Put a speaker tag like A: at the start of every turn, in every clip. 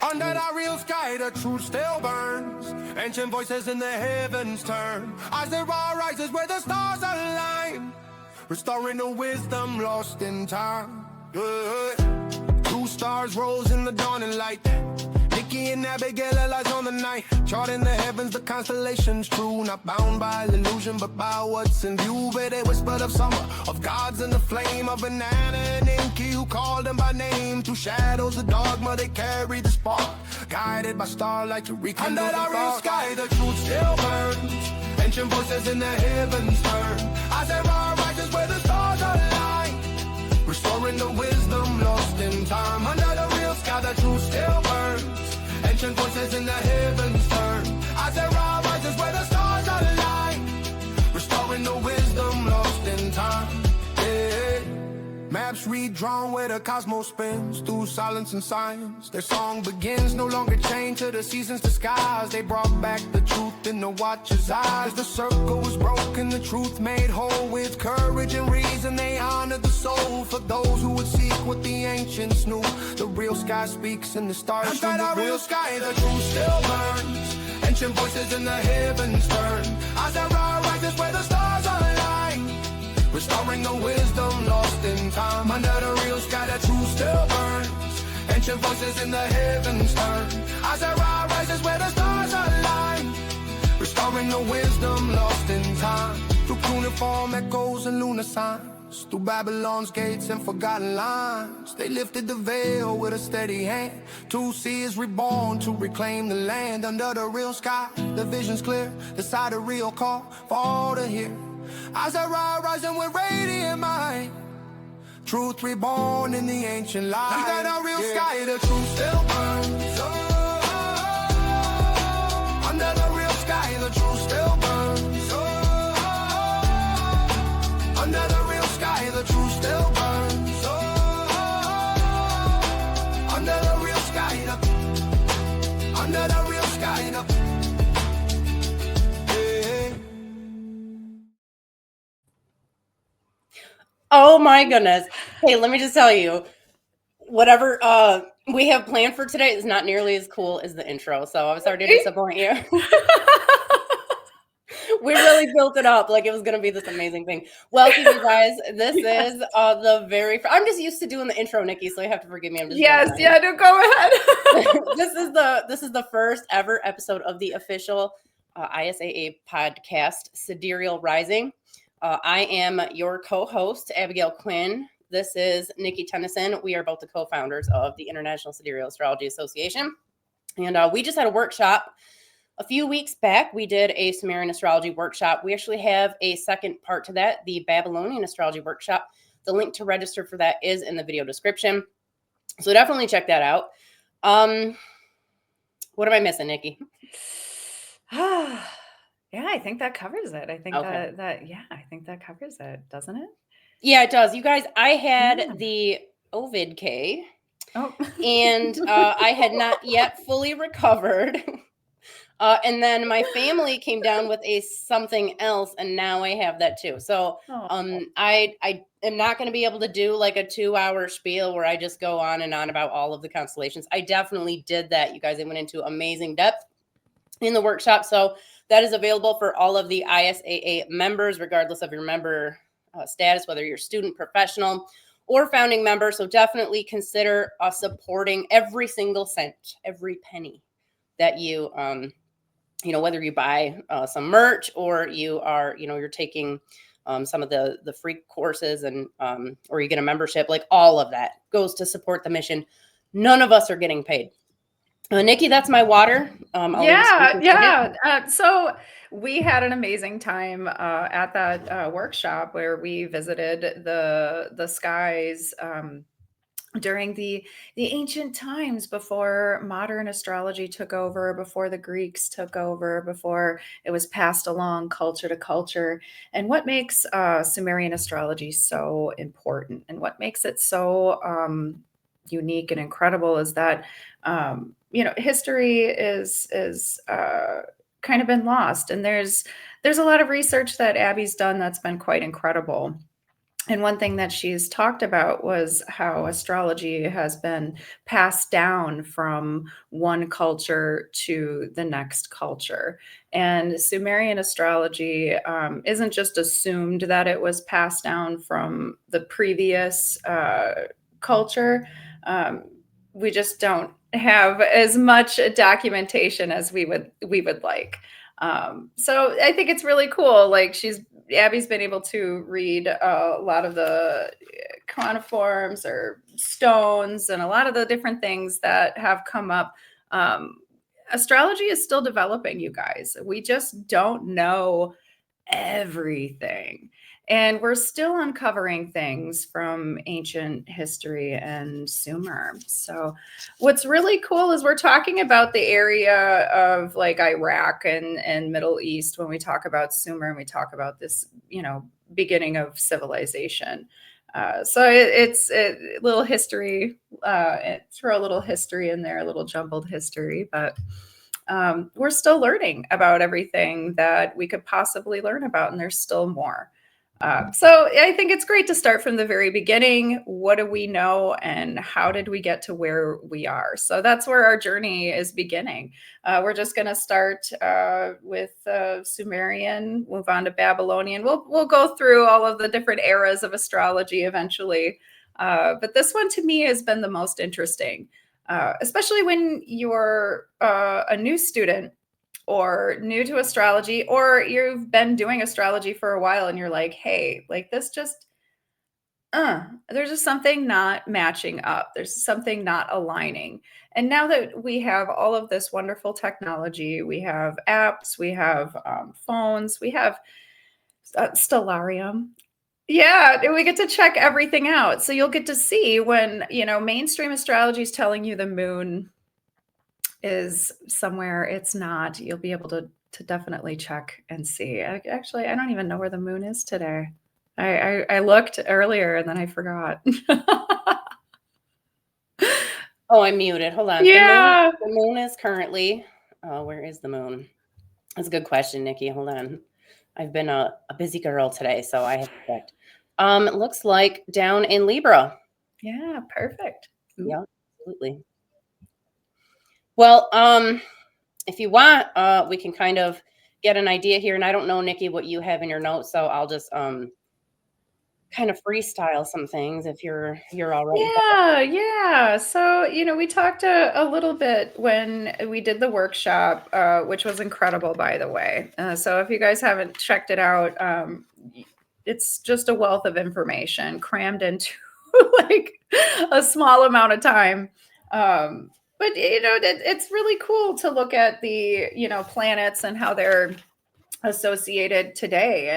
A: Under the real sky, the truth still burns. Ancient voices in the heavens turn. As the raw rises where the stars align, restoring the wisdom lost in time. Two stars rose in the dawning light. Niki and Abbey lies on the night. Charting the heavens, the constellations true. Not bound by illusion, but by what's in view. But they whispered of summer, of gods in the flame, of an Anna and Niki who called them by name. Through shadows of dogma, they carried the spark. Guided by starlight to rekindle the dark. Under the real sky, the truth still burns. Ancient voices in the heavens turn. As the raw rises where the stars align, restoring the wisdom lost in time. Under the real sky, the truth still burns. Ancient voices in the heavens turn. As the raw rises where the stars align, restoring the wisdom lost in time. Yeah. Maps redrawn where the cosmos spins through silence and science. Their song begins, no longer chained to the seasons, the skies. They brought back the truth in the watcher's eyes. The circle was broken, the truth made whole. With courage and reason, they honored the soul. For those who would seek what the ancients knew, the real sky speaks and the stars shine. Under the real sky, the truth still burns. Ancient voices in the heavens turn. As the raw rises where the stars align, restoring the wisdom lost in time. Under the real sky, the truth still burns. Ancient voices in the heavens turn. As the raw rises where the stars align, restoring the wisdom lost in time. Through cuneiform echoes and lunar signs, through Babylon's gates and forgotten lines, they lifted the veil with a steady hand. To see is reborn, to reclaim the land. Under the real sky, the vision's clear. The sidereal call for all to hear. As I rise, rising with radiant mind, truth reborn in the ancient light. Under the real sky, the truth still burns. Under the real sky, the truth still burns. Under the real sky, the truth still burns. Under the real sky, under the real sky,
B: Oh my goodness. Hey, let me just tell you, whatever we have planned for today is not nearly as cool as the intro. So I'm sorry to disappoint you. We really built it up like it was going to be this amazing thing. Welcome, you guys. This is the very I'm just used to doing the intro, Niki, so you have to forgive me. I'm just
C: no, go ahead.
B: This is the first ever episode of the official ISAA podcast, Sidereal Rising. I am your co-host, Abigail Quinn. This is Niki Tennyson. We are both the co-founders of the International Sidereal Astrology Association. And we just had a workshop a few weeks back. We did a Sumerian Astrology workshop. We actually have a second part to that, the Babylonian Astrology workshop. The link to register for that is in the video description. So definitely check that out. What am I missing, Niki?
C: Yeah, I think that covers it. I think I think that covers it, doesn't it?
B: Yeah, it does. You guys, I had the Ovid K.
C: Oh.
B: And I had not yet fully recovered. And then my family came down with a something else, and now I have that too. So I am not going to be able to do like a 2-hour spiel where I just go on and on about all of the constellations. I definitely did that. You guys, I went into amazing depth in the workshop. So that is available for all of the ISAA members, regardless of your member status, whether you're student, professional, or founding member. So definitely consider supporting every single cent, every penny that you, whether you buy some merch or you are, you're taking some of the free courses and or you get a membership, like all of that goes to support the mission. None of us are getting paid. Niki, that's my water.
C: So we had an amazing time at that workshop where we visited the skies during the ancient times, before modern astrology took over, before the Greeks took over, before it was passed along culture to culture. And what makes Sumerian astrology so important, and what makes it so unique and incredible, is that history is kind of been lost, and there's a lot of research that Abbey's done that's been quite incredible. And one thing that she's talked about was how astrology has been passed down from one culture to the next culture. And Sumerian astrology isn't just assumed that it was passed down from the previous culture. We just don't have as much documentation as we would like. So I think it's really cool. Like Abby's been able to read a lot of the coniforms or stones and a lot of the different things that have come up. Astrology is still developing, you guys. We just don't know everything. And we're still uncovering things from ancient history and Sumer. So what's really cool is we're talking about the area of like Iraq and Middle East when we talk about Sumer and we talk about this, beginning of civilization. So it's a little history, throw a little history in there, a little jumbled history, but we're still learning about everything that we could possibly learn about, and there's still more. So I think it's great to start from the very beginning. What do we know and how did we get to where we are? So that's where our journey is beginning. We're just going to start with Sumerian, move on to Babylonian. We'll go through all of the different eras of astrology eventually. But this one to me has been the most interesting, especially when you're a new student or new to astrology, or you've been doing astrology for a while and you're like, hey, like this just, there's just something not matching up. There's something not aligning. And now that we have all of this wonderful technology, we have apps, we have phones, we have Stellarium. Yeah, we get to check everything out. So you'll get to see when, mainstream astrology is telling you the moon is somewhere it's not. You'll be able to definitely check and see. Actually, I don't even know where the moon is today. I looked earlier and then I forgot.
B: Oh, I'm muted. Hold on.
C: Yeah.
B: The moon is currently, where is the moon? That's a good question, Niki. Hold on. I've been a busy girl today, so I have checked. It looks like down in Libra.
C: Yeah, perfect. Ooh.
B: Yeah, absolutely. Well, if you want, we can kind of get an idea here. And I don't know, Niki, what you have in your notes, so I'll just kind of freestyle some things if you're all right.
C: Yeah. So, we talked a little bit when we did the workshop, which was incredible, by the way. So if you guys haven't checked it out, it's just a wealth of information crammed into like a small amount of time. But it's really cool to look at the planets and how they're associated today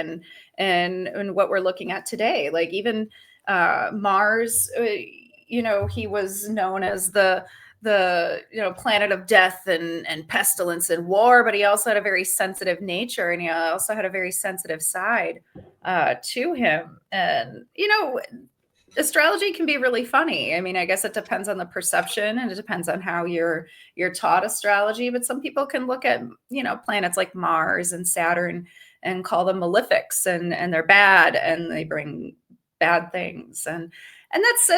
C: and what we're looking at today. Like even Mars, he was known as the planet of death and pestilence and war, but he also had a very sensitive nature, and he also had a very sensitive side to him. And astrology can be really funny. I mean, I guess it depends on the perception and it depends on how you're taught astrology, but some people can look at, planets like Mars and Saturn and call them malefics and they're bad and they bring bad things. And that's,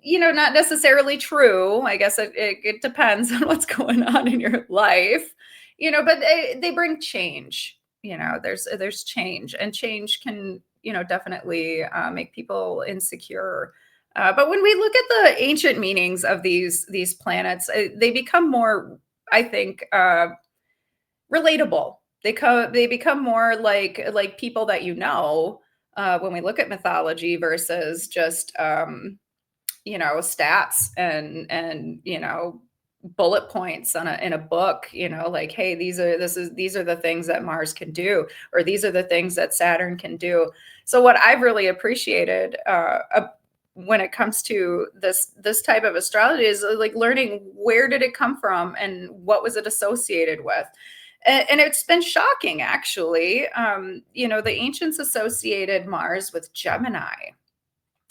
C: not necessarily true. I guess it depends on what's going on in your life, but they bring change. There's change, and change can, definitely make people insecure. But when we look at the ancient meanings of these planets, they become more, I think, relatable. They become more like people that when we look at mythology versus just stats and bullet points in a book, like, hey, these are the things that Mars can do, or these are the things that Saturn can do. So what I've really appreciated when it comes to this type of astrology is like learning, where did it come from and what was it associated with. And it's been shocking, actually. The ancients associated Mars with Gemini.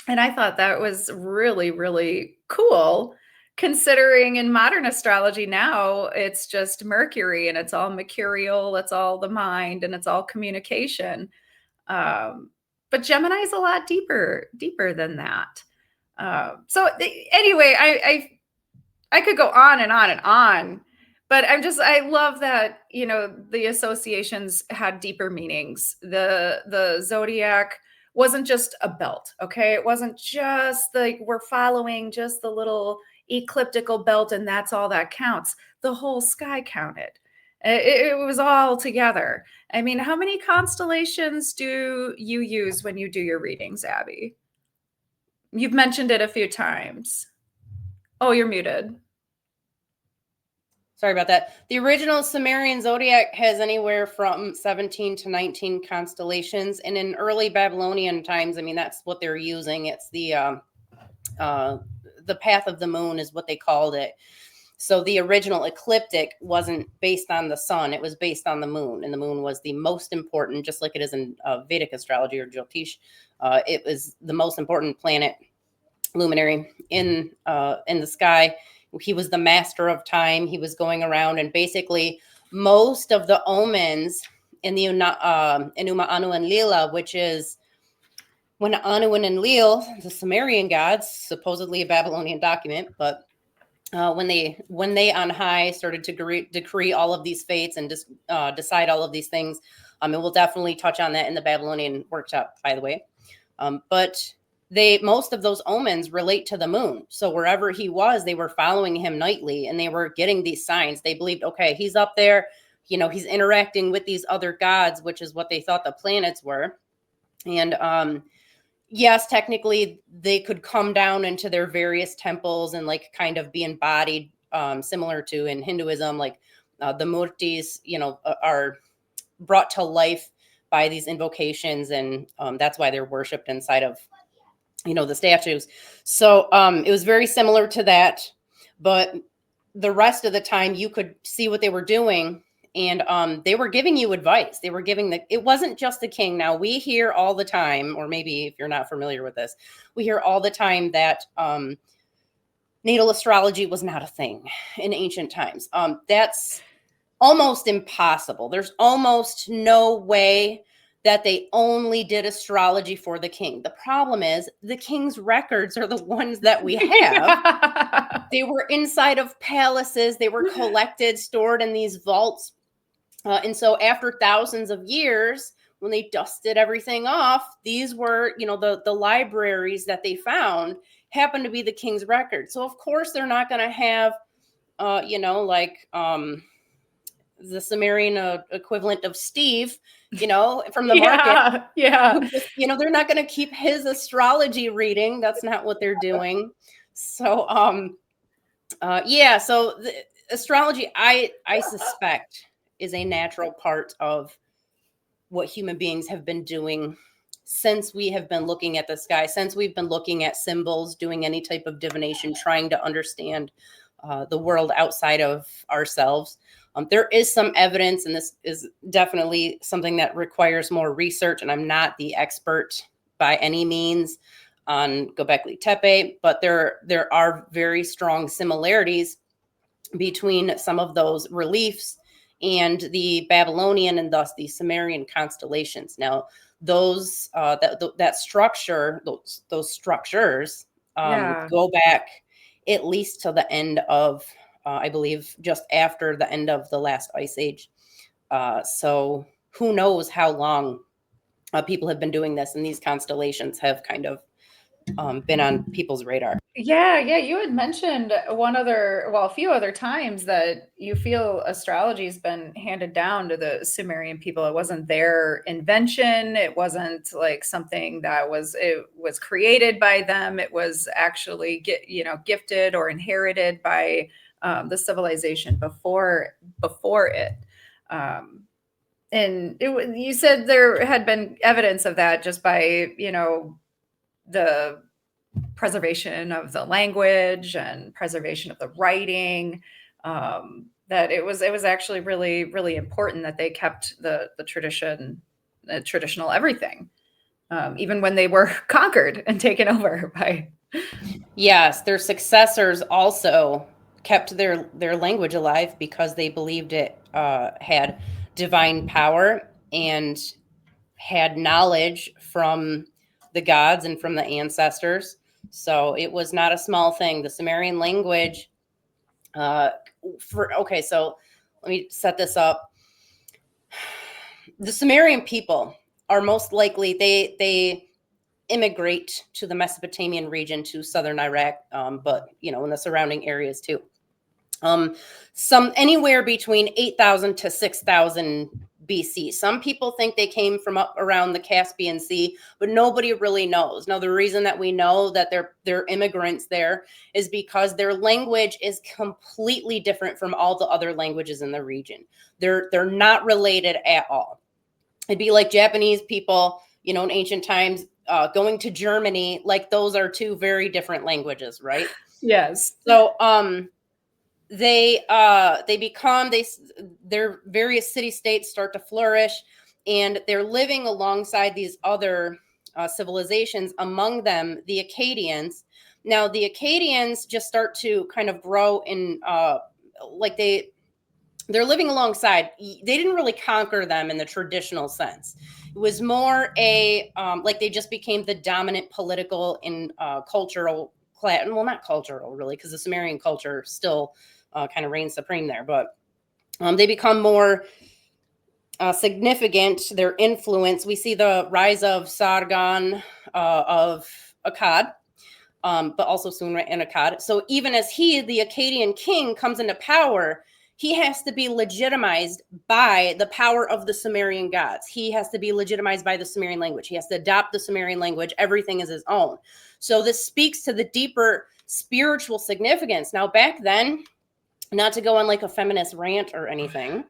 C: And I thought that was really, really cool, considering in modern astrology now, it's just Mercury and it's all mercurial, it's all the mind and it's all communication. but Gemini is a lot deeper than that. So anyway, I could go on and on and on, but I love that, the associations had deeper meanings. The zodiac wasn't just a belt, okay? It wasn't just like we're following just the little ecliptical belt and that's all that counts. The whole sky counted. It was all together. I mean, how many constellations do you use when you do your readings, Abby? You've mentioned it a few times. Oh, you're muted.
B: Sorry about that. The original Sumerian zodiac has anywhere from 17 to 19 constellations. And in early Babylonian times, I mean, that's what they're using. It's the path of the moon is what they called it. So the original ecliptic wasn't based on the sun. It was based on the moon. And the moon was the most important, just like it is in Vedic astrology or Jyotish. It was the most important planet, luminary in the sky. He was the master of time. He was going around, and basically most of the omens in the Enuma, Anu, and Lila, which is when Anu and Enlil, the Sumerian gods, supposedly a Babylonian document, but when they on high started to decree all of these fates and just decide all of these things, and we'll definitely touch on that in the Babylonian workshop, by the way. But most of those omens relate to the moon. So wherever he was, they were following him nightly and they were getting these signs. They believed, okay, he's up there, he's interacting with these other gods, which is what they thought the planets were. And yes, technically they could come down into their various temples and like kind of be embodied, similar to in Hinduism, like the murtis, are brought to life by these invocations. And that's why they're worshipped inside of the statues. So it was very similar to that, but the rest of the time you could see what they were doing, and they were giving you advice. They were it wasn't just the king. Now we hear all the time, or maybe if you're not familiar with this, we hear all the time that natal astrology was not a thing in ancient times. That's almost impossible. There's almost no way that they only did astrology for the king. The problem is the king's records are the ones that we have. They were inside of palaces. They were collected, stored in these vaults. And so after thousands of years, when they dusted everything off, these were, the libraries that they found happened to be the king's records. So of course they're not going to have, the Sumerian equivalent of Steve, from the market.
C: Yeah.
B: They're not going to keep his astrology reading. That's not what they're doing. So, so the astrology, I suspect, is a natural part of what human beings have been doing since we have been looking at the sky, since we've been looking at symbols, doing any type of divination, trying to understand the world outside of ourselves. There is some evidence, and this is definitely something that requires more research, and I'm not the expert by any means on Göbekli Tepe, but there are very strong similarities between some of those reliefs and the Babylonian and thus the Sumerian constellations. Now, those that structure, those structures go back at least to the end of, I believe, just after the end of the last ice age. So who knows how long people have been doing this, and these constellations have kind of been on people's radar.
C: Yeah. You had mentioned a few other times that you feel astrology has been handed down to the Sumerian people. It wasn't their invention. It wasn't like something that was created by them. It was actually gifted or inherited by the civilization before it. And you said there had been evidence of that just by, the preservation of the language and preservation of the writing, that it was actually really, really important that they kept the traditional everything, even when they were conquered and taken over by.
B: Yes, their successors also kept their language alive because they believed it had divine power and had knowledge from the gods and from the ancestors. So it was not a small thing. The Sumerian language, so let me set this up. The Sumerian people are most likely, they immigrate to the Mesopotamian region, to southern Iraq, but in the surrounding areas too. Some anywhere between 8,000 to 6,000 BC. Some people think they came from up around the Caspian Sea, but nobody really knows. Now, the reason that we know that they're immigrants there is because their language is completely different from all the other languages in the region. They're not related at all. It'd be like Japanese people, in ancient times, going to Germany. Like, those are two very different languages, right?
C: Yes.
B: So, their various city states start to flourish, and they're living alongside these other civilizations, among them the Akkadians. Now, the Akkadians just start to kind of grow in, they're living alongside. They didn't really conquer them in the traditional sense. It was more they just became the dominant political and cultural class. Well, not cultural really, because the Sumerian culture still kind of reigns supreme there, but they become more significant. Their influence, we see the rise of Sargon of Akkad, but also Sunra and Akkad. So even as the Akkadian king, comes into power, he has to be legitimized by the power of the Sumerian gods. He has to be legitimized by the Sumerian language. He has to adopt the Sumerian language. Everything is his own. So this speaks to the deeper spiritual significance. Now, back then, not to go on like a feminist rant or anything,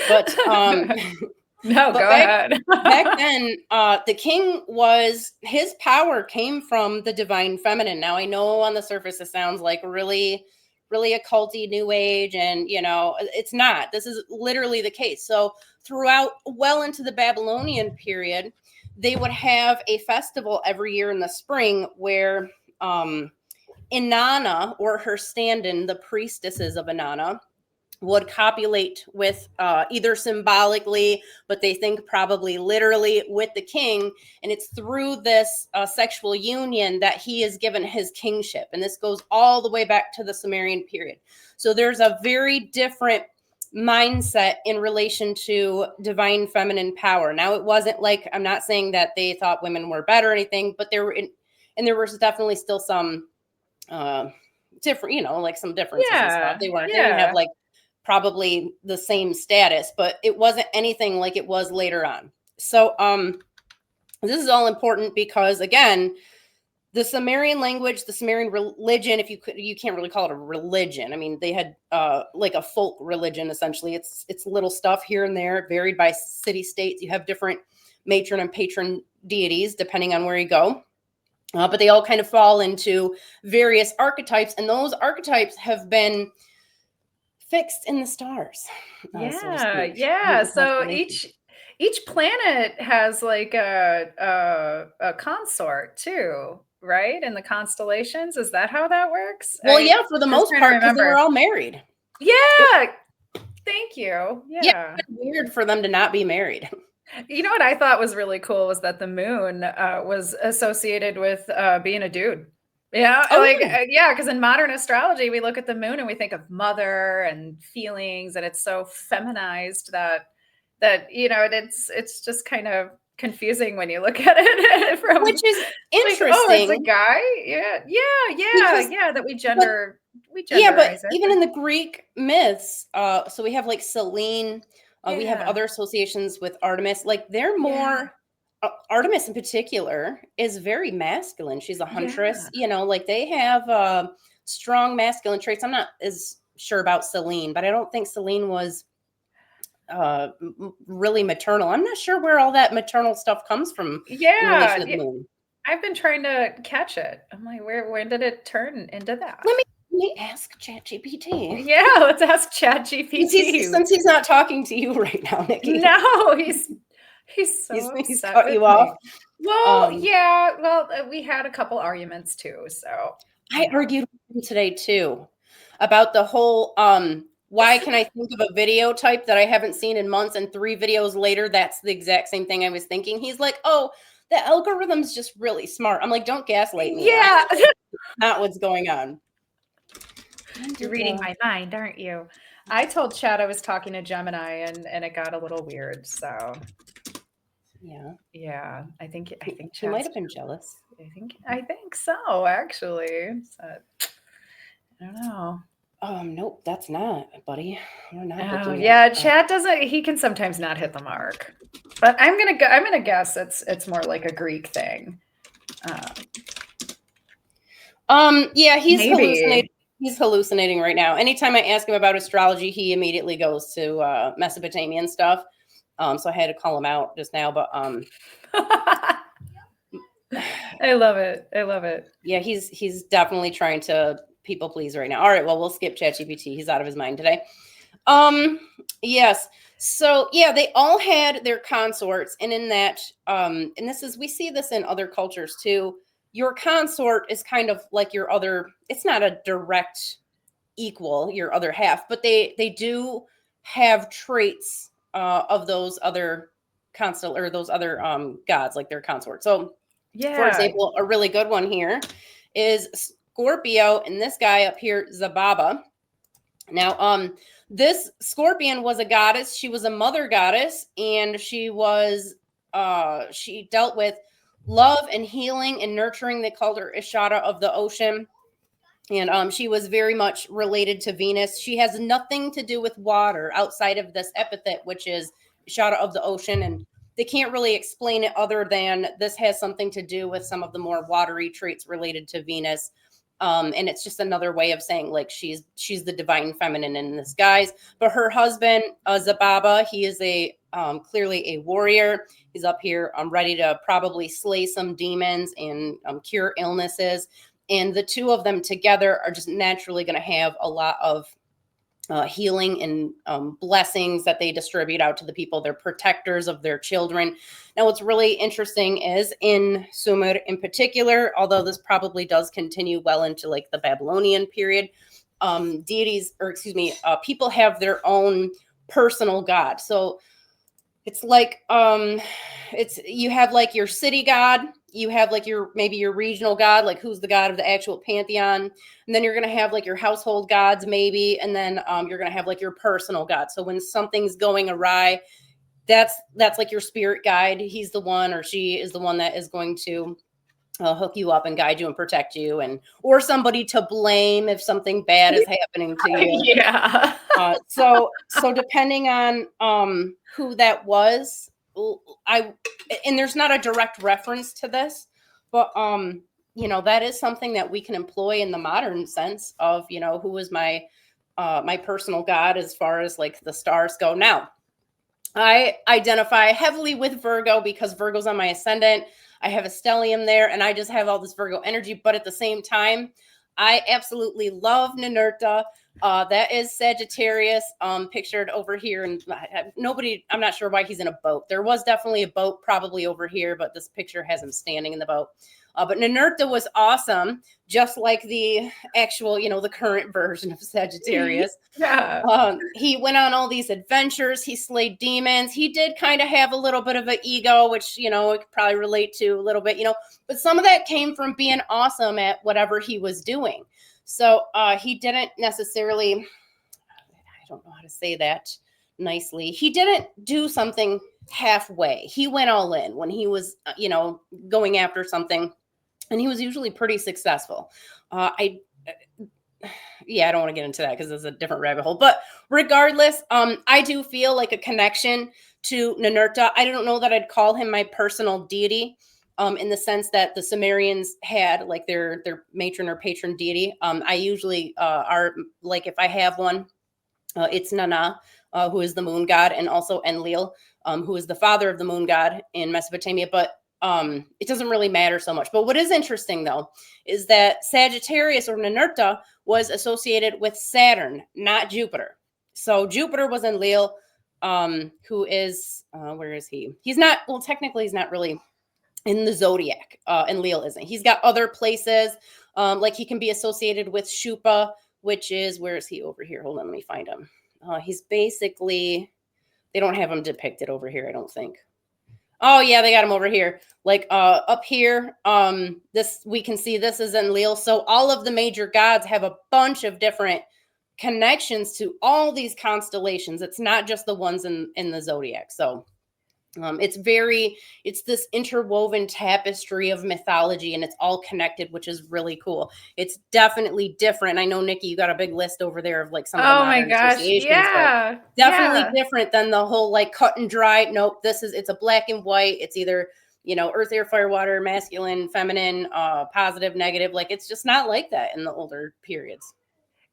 B: but
C: no, go ahead.
B: Back then, the king his power came from the divine feminine. Now, I know on the surface it sounds like really, really occulty, new age, and it's not. This is literally the case. So throughout, well into the Babylonian period, they would have a festival every year in the spring where Inanna, or her stand-in, the priestesses of Inanna, would copulate with either symbolically, but they think probably literally, with the king. And it's through this sexual union that he is given his kingship. And this goes all the way back to the Sumerian period. So there's a very different mindset in relation to divine feminine power. Now, it wasn't like, I'm not saying that they thought women were better or anything, but there was definitely still some different, like some differences and stuff. They didn't have like probably the same status, but it wasn't anything like it was later on. So this is all important because, again, the Sumerian language, the Sumerian religion, you can't really call it a religion. I mean, they had like a folk religion, essentially. It's little stuff here and there, varied by city states. You have different matron and patron deities depending on where you go. But they all kind of fall into various archetypes, and those archetypes have been fixed in the stars.
C: So each planet has like a consort too, right? In the constellations, is that how that works?
B: Well, yeah, for the most part, because they were all married.
C: Yeah, thank you.
B: Yeah, it's weird for them to not be married.
C: You know what I thought was really cool was that the moon was associated with being a dude. Yeah, because in modern astrology, we look at the moon and we think of mother and feelings, and it's so feminized that it's just kind of confusing when you look at it
B: which is interesting.
C: Like, oh, it's a guy. That we genderize
B: but even in the Greek myths, so we have like Selene. We have other associations with Artemis. Like, they're more. Artemis in particular is very masculine. She's a huntress, like they have strong masculine traits. I'm not as sure about Selene, but I don't think Selene was really maternal. I'm not sure where all that maternal stuff comes from.
C: Yeah. In relation to the moon. I've been trying to catch it. I'm like, when did it turn into that?
B: Let me ask ChatGPT.
C: Yeah, let's ask ChatGPT.
B: Since he's not talking to you right now, Niki.
C: No, he's so
B: he's cut you off.
C: Well, we had a couple arguments too. So
B: I argued with him today too about the whole why can I think of a video type that I haven't seen in months, and 3 videos later, that's the exact same thing I was thinking. He's like, oh, the algorithm's just really smart. I'm like, don't gaslight me.
C: Yeah.
B: Not what's going on.
C: You're reading my mind, aren't you? I told Chad I was talking to Gemini, and it got a little weird. So yeah, I think
B: he might have been jealous.
C: I think so, actually. So, I don't know.
B: Nope, that's not, buddy. We're not.
C: Oh, yeah, Chad doesn't. He can sometimes not hit the mark, but I'm gonna guess it's more like a Greek thing.
B: Yeah, he's
C: Maybe.
B: hallucinating. He's hallucinating right now. Anytime I ask him about astrology, he immediately goes to Mesopotamian stuff. So I had to call him out just now, but
C: I love it. I love it.
B: Yeah, he's definitely trying to people please right now. All right, well, we'll skip ChatGPT. He's out of his mind today. Yes. So yeah, they all had their consorts, and in that, and we see this in other cultures too. Your consort is kind of like your other, it's not a direct equal, your other half, but they do have traits of those other those other gods, like their consort. So for example, a really good one here is Scorpio, and this guy up here, Zababa. Now, this Scorpion was a goddess. She was a mother goddess, and she dealt with love and healing and nurturing. They called her Ishara of the ocean. And she was very much related to Venus. She has nothing to do with water outside of this epithet, which is Ishara of the ocean. And they can't really explain it other than this has something to do with some of the more watery traits related to Venus. And it's just another way of saying like she's the divine feminine in this guise. But her husband, Zababa, he is clearly a warrior. He's up here ready to probably slay some demons and cure illnesses. And the two of them together are just naturally going to have a lot of healing and blessings that they distribute out to the people. They're protectors of their children. Now, what's really interesting is in Sumer in particular, although this probably does continue well into like the Babylonian period, people have their own personal god. So it's like you have like your city god, you have like maybe your regional god, like who's the god of the actual pantheon, and then you're going to have like your household gods maybe, and then you're going to have like your personal god. So when something's going awry, that's like your spirit guide. He's the one, or she is the one that is going to hook you up and guide you and protect you, or somebody to blame if something bad is happening to you.
C: Yeah.
B: So depending on who that was, and there's not a direct reference to this, but that is something that we can employ in the modern sense of, who is my personal god as far as like the stars go. Now, I identify heavily with Virgo because Virgo's on my ascendant. I have a stellium there, and I just have all this Virgo energy. But at the same time, I absolutely love Ninurta. That is Sagittarius, pictured over here. And I'm not sure why he's in a boat. There was definitely a boat probably over here, but this picture has him standing in the boat. But Ninurta was awesome, just like the actual, the current version of Sagittarius.
C: Yeah.
B: He went on all these adventures. He slayed demons. He did kind of have a little bit of an ego, which, I could probably relate to a little bit, but some of that came from being awesome at whatever he was doing. So he didn't necessarily, I don't know how to say that nicely. He didn't do something halfway. He went all in when he was, going after something, and he was usually pretty successful. I don't want to get into that because it's a different rabbit hole. But regardless, I do feel like a connection to Ninurta. I don't know that I'd call him my personal deity. In the sense that the Sumerians had like their matron or patron deity. I usually are like, if I have one, it's Nana, who is the moon god, and also Enlil, who is the father of the moon god in Mesopotamia. But it doesn't really matter so much. But what is interesting, though, is that Sagittarius or Ninurta was associated with Saturn, not Jupiter. So Jupiter was Enlil, who is, where is he? He's not, well, technically he's not really in the zodiac, Enlil isn't. He's got other places, like he can be associated with Shupa, which is, where is he over here? Hold on, let me find him. He's basically, they don't have him depicted over here, I don't think. Oh yeah, they got him over here. Like up here, this, we can see this is Enlil. So all of the major gods have a bunch of different connections to all these constellations. It's not just the ones in the zodiac. So it's this interwoven tapestry of mythology, and it's all connected, which is really cool. It's definitely different. I know, Nikki, you got a big list over there of like some of the modern associations.
C: Yeah.
B: Definitely different than the whole like cut and dry. Nope, it's a black and white. It's either, earth, air, fire, water, masculine, feminine, positive, negative. Like, it's just not like that in the older periods.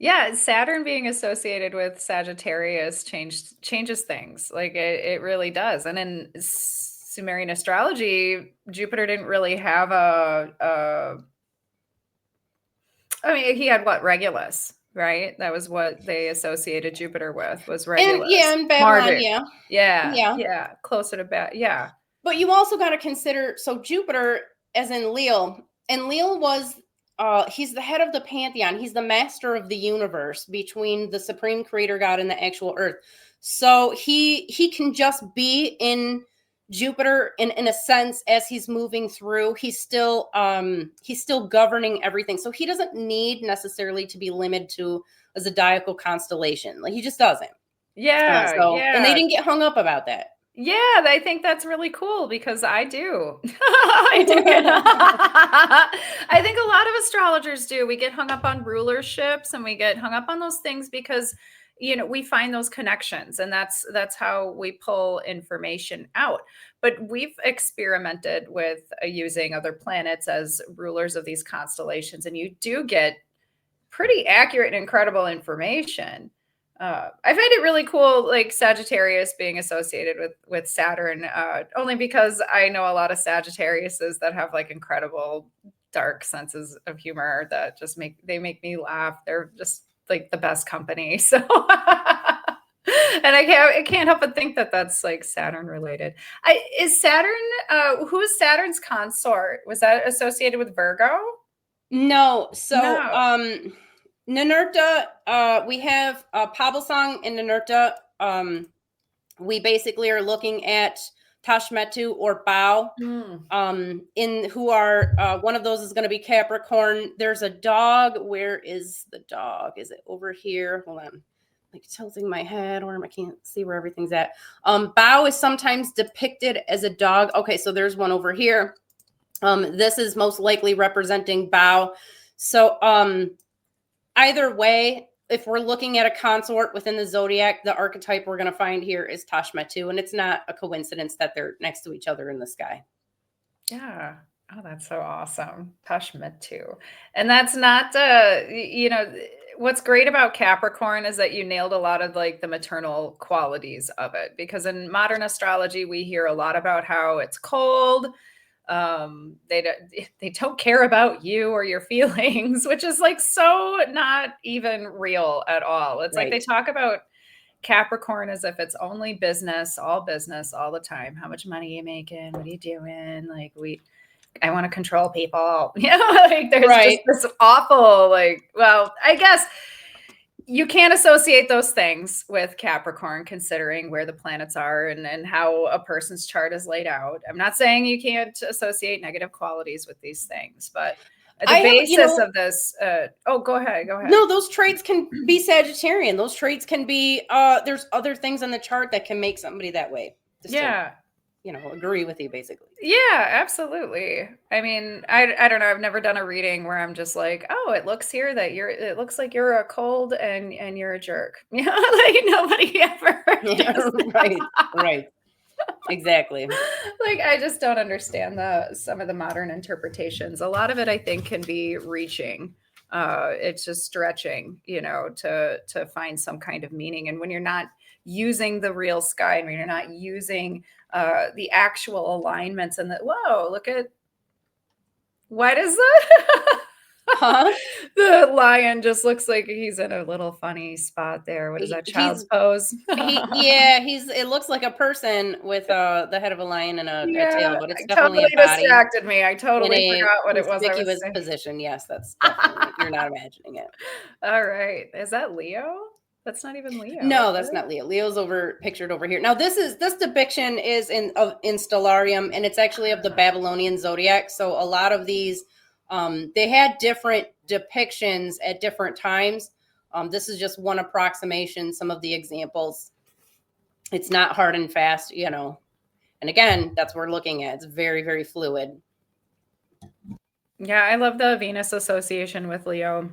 C: Yeah, Saturn being associated with Sagittarius changes things. Like it really does. And in Sumerian astrology, Jupiter didn't really have I mean, he had what? Regulus, right? That was what they associated Jupiter with, was Regulus.
B: And Babylon,
C: yeah. Closer to yeah.
B: But you also got to consider, so Jupiter as Enlil was he's the head of the pantheon. He's the master of the universe between the supreme creator god and the actual earth. So he can just be in Jupiter in a sense as he's moving through. He's still governing everything. So he doesn't need necessarily to be limited to a zodiacal constellation. Like, he just doesn't.
C: Yeah.
B: And they didn't get hung up about that.
C: Yeah, I think that's really cool because I do. I do. I think a lot of astrologers do. We get hung up on rulerships and we get hung up on those things because, we find those connections, and that's how we pull information out. But we've experimented with using other planets as rulers of these constellations, and you do get pretty accurate and incredible information. I find it really cool, like Sagittarius being associated with Saturn, only because I know a lot of Sagittariuses that have like incredible dark senses of humor that just make me laugh. They're just like the best company. So, and I can't help but think that that's like Saturn related. Is Saturn? Who is Saturn's consort? Was that associated with Virgo?
B: No. So, Ninurta, we have Pabelsang and Ninurta. We basically are looking at Tashmetu or Bao, in who are one of those is going to be Capricorn. There's a dog. Where is the dog? Is it over here? Hold on, like tilting my head, or I can't see where everything's at. Bao is sometimes depicted as a dog. Okay, so there's one over here. This is most likely representing Bao. So, either way, if we're looking at a consort within the zodiac, the archetype we're going to find here is Tashmetu, and it's not a coincidence that they're next to each other in the sky.
C: Yeah. Oh, that's so awesome. Tashmetu. And that's not, what's great about Capricorn is that you nailed a lot of like the maternal qualities of it, because in modern astrology, we hear a lot about how it's cold. They don't care about you or your feelings, which is like so not even real at all. It's like they talk about Capricorn as if it's only business all the time. How much money are you making? What are you doing? Like, I want to control people. Like there's just this awful, like, well, I guess you can't associate those things with Capricorn, considering where the planets are and how a person's chart is laid out. I'm not saying you can't associate negative qualities with these things, but the basis of this, go ahead.
B: No, those traits can be Sagittarian. Those traits can be, there's other things in the chart that can make somebody that way. Agree with you, basically.
C: Yeah, absolutely. I mean, I don't know. I've never done a reading where I'm just like, oh, it looks here that it looks like you're a cold and you're a jerk. Like nobody ever.
B: Right. Exactly.
C: Like, I just don't understand some of the modern interpretations. A lot of it, I think, can be reaching. It's just stretching, to find some kind of meaning. And when you're not using the real sky, and when you're not using the actual alignments, and look at, what is that? The lion just looks like he's in a little funny spot there. What is that, child's pose?
B: It looks like a person with the head of a lion and a tail, but it's definitely
C: totally
B: a body
C: distracted me. I totally forgot what it was.
B: Conspicuous position. Yes, that's definitely, you're not imagining it.
C: All right. Is that Leo? That's not even Leo.
B: No, that's not Leo. Leo's pictured over here. Now this depiction is in Stellarium, and it's actually of the Babylonian zodiac. So a lot of these, they had different depictions at different times. This is just one approximation. Some of the examples, it's not hard and fast, you know. And again, that's what we're looking at. It's very, very fluid.
C: Yeah, I love the Venus association with Leo.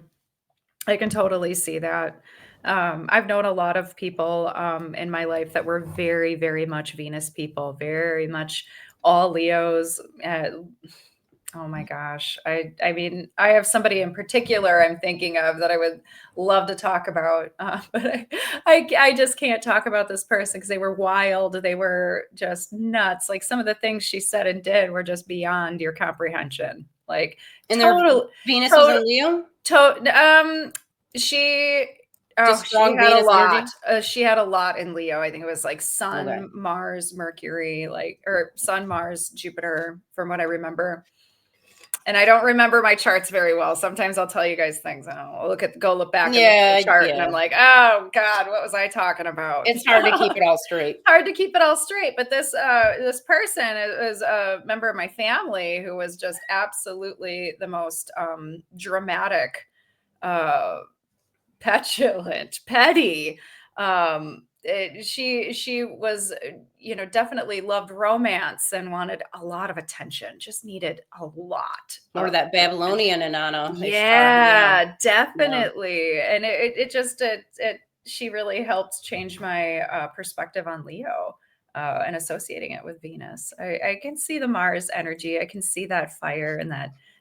C: I can totally see that. I've known a lot of people in my life that were very, very much Venus people, very much all Leos. Oh my gosh. I mean, I have somebody in particular I'm thinking of that I would love to talk about, but I just can't talk about this person because they were wild. They were just nuts. Like some of the things she said and did were just beyond your comprehension. Like,
B: and their Venus is in Leo.
C: She
B: Just
C: she had
B: Venus
C: a lot.
B: energy?
C: She had a lot in Leo. I think it was like Sun,
B: Okay.
C: Mars, Mercury, or Sun, Mars, Jupiter, from what I remember. And I don't remember my charts very well. Sometimes I'll tell you guys things. I'll go look back and look at the chart, and I'm like, oh God, what was I talking about?
B: It's hard to keep it all straight.
C: Hard to keep it all straight. But this person is a member of my family who was just absolutely the most dramatic, petulant, petty. She was, definitely loved romance and wanted a lot of attention. Just needed a lot.
B: Or that Babylonian Inanna.
C: Yeah, definitely. Yeah. And she really helped change my perspective on Leo and associating it with Venus. I can see the Mars energy. I can see that fire and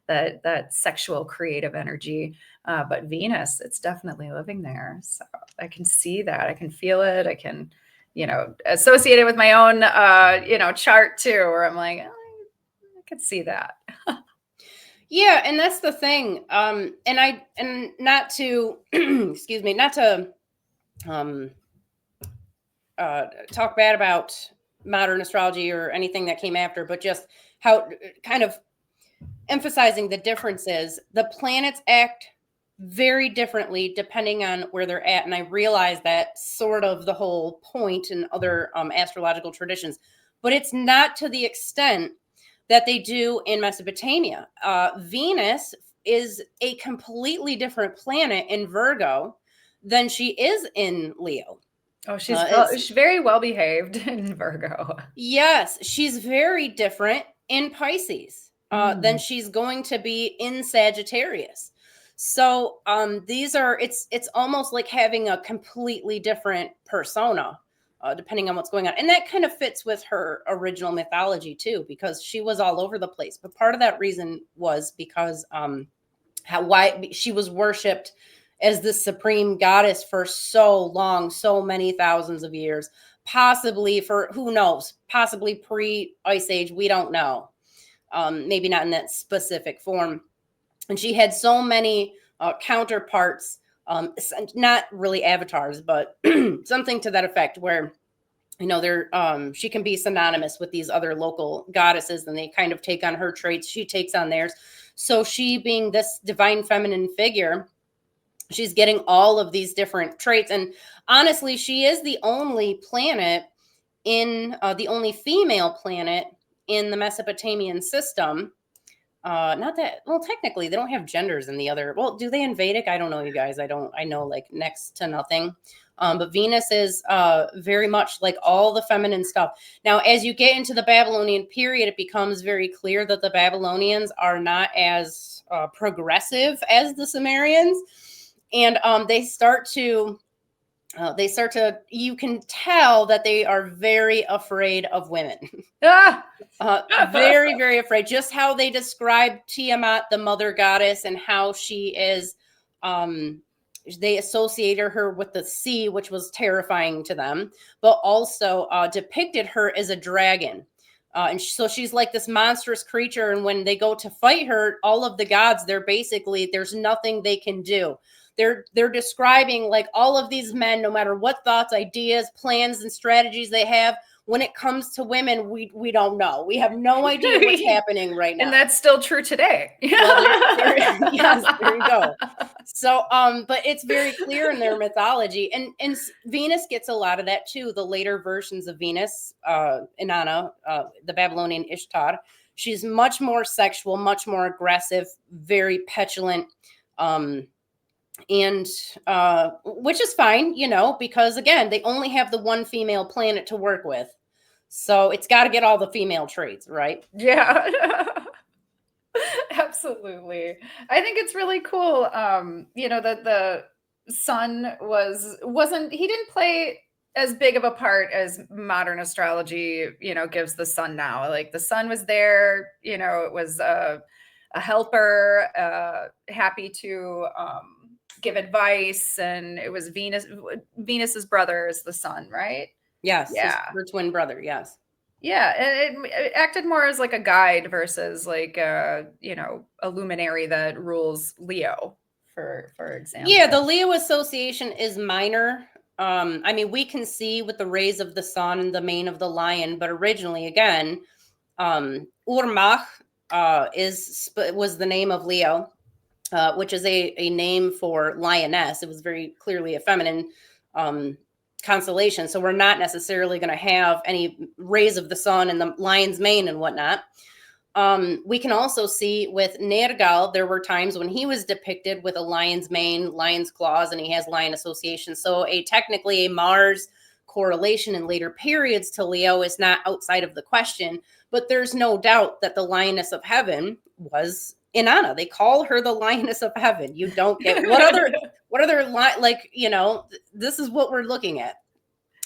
C: that sexual creative energy. But Venus, it's definitely living there. So I can see that. I can feel it. I can, associate it with my own, chart too, where I'm like, oh, I can see that.
B: Yeah. And that's the thing. And not to, excuse me, not to talk bad about modern astrology or anything that came after, but just how kind of emphasizing the differences. The planets act very differently depending on where they're at. And I realize that sort of the whole point in other astrological traditions, but it's not to the extent that they do in Mesopotamia. Venus is a completely different planet in Virgo than she is in Leo.
C: Oh, she's very well behaved in Virgo. Yes,
B: she's very different in Pisces than she's going to be in Sagittarius. So it's almost like having a completely different persona, depending on what's going on. And that kind of fits with her original mythology too, because she was all over the place. But part of that reason was because why she was worshipped as the supreme goddess for so long, so many thousands of years, possibly for, who knows, possibly pre-Ice Age, we don't know. Maybe not in that specific form. And she had so many counterparts, not really avatars, but something to that effect, where, she can be synonymous with these other local goddesses, and they kind of take on her traits. She takes on theirs. So she, being this divine feminine figure, she's getting all of these different traits. And honestly, she is the only planet the only female planet in the Mesopotamian system. Not that, well, technically they don't have genders in the other, well, do they in Vedic? I don't know, you guys. I know like next to nothing. But Venus is very much like all the feminine stuff. Now, as you get into the Babylonian period, it becomes very clear that the Babylonians are not as progressive as the Sumerians. And they start to, you can tell that they are very afraid of women. Very, very afraid. Just how they describe Tiamat, the mother goddess, and how she is, they associated her with the sea, which was terrifying to them, but also depicted her as a dragon. And so she's like this monstrous creature. And when they go to fight her, all of the gods, there's nothing they can do. they're describing like all of these men, no matter what thoughts, ideas, plans, and strategies they have. When it comes to women, we don't know. We have no idea what's happening right now.
C: And that's still true today.
B: Well, yes, there you go. So, but it's very clear in their mythology, and Venus gets a lot of that too. The later versions of Venus, Inanna, the Babylonian Ishtar, she's much more sexual, much more aggressive, very petulant, and which is fine, you know, because again, they only have the one female planet to work with. So it's got to get all the female traits, right?
C: Yeah. Absolutely. I think it's really cool. You know, that the sun he didn't play as big of a part as modern astrology, you know, gives the sun now. Like the sun was there, you know, it was a helper, happy to give advice, and it was Venus's brother is the sun, right?
B: Yes.
C: Yeah.
B: Her twin brother. Yes.
C: Yeah. And it acted more as like a guide versus like you know, a luminary that rules Leo, for example.
B: Yeah, the Leo association is minor. I mean, we can see with the rays of the sun and the mane of the lion, but originally, again, Urmach was the name of Leo, which is a name for lioness. It was very clearly a feminine constellation. So we're not necessarily going to have any rays of the sun and the lion's mane and whatnot. We can also see with Nergal, there were times when he was depicted with a lion's mane, lion's claws, and he has lion association. So technically a Mars correlation in later periods to Leo is not outside of the question, but there's no doubt that the lioness of heaven was Inanna. They call her the lioness of heaven. You don't get what other like, you know, this is what we're looking at.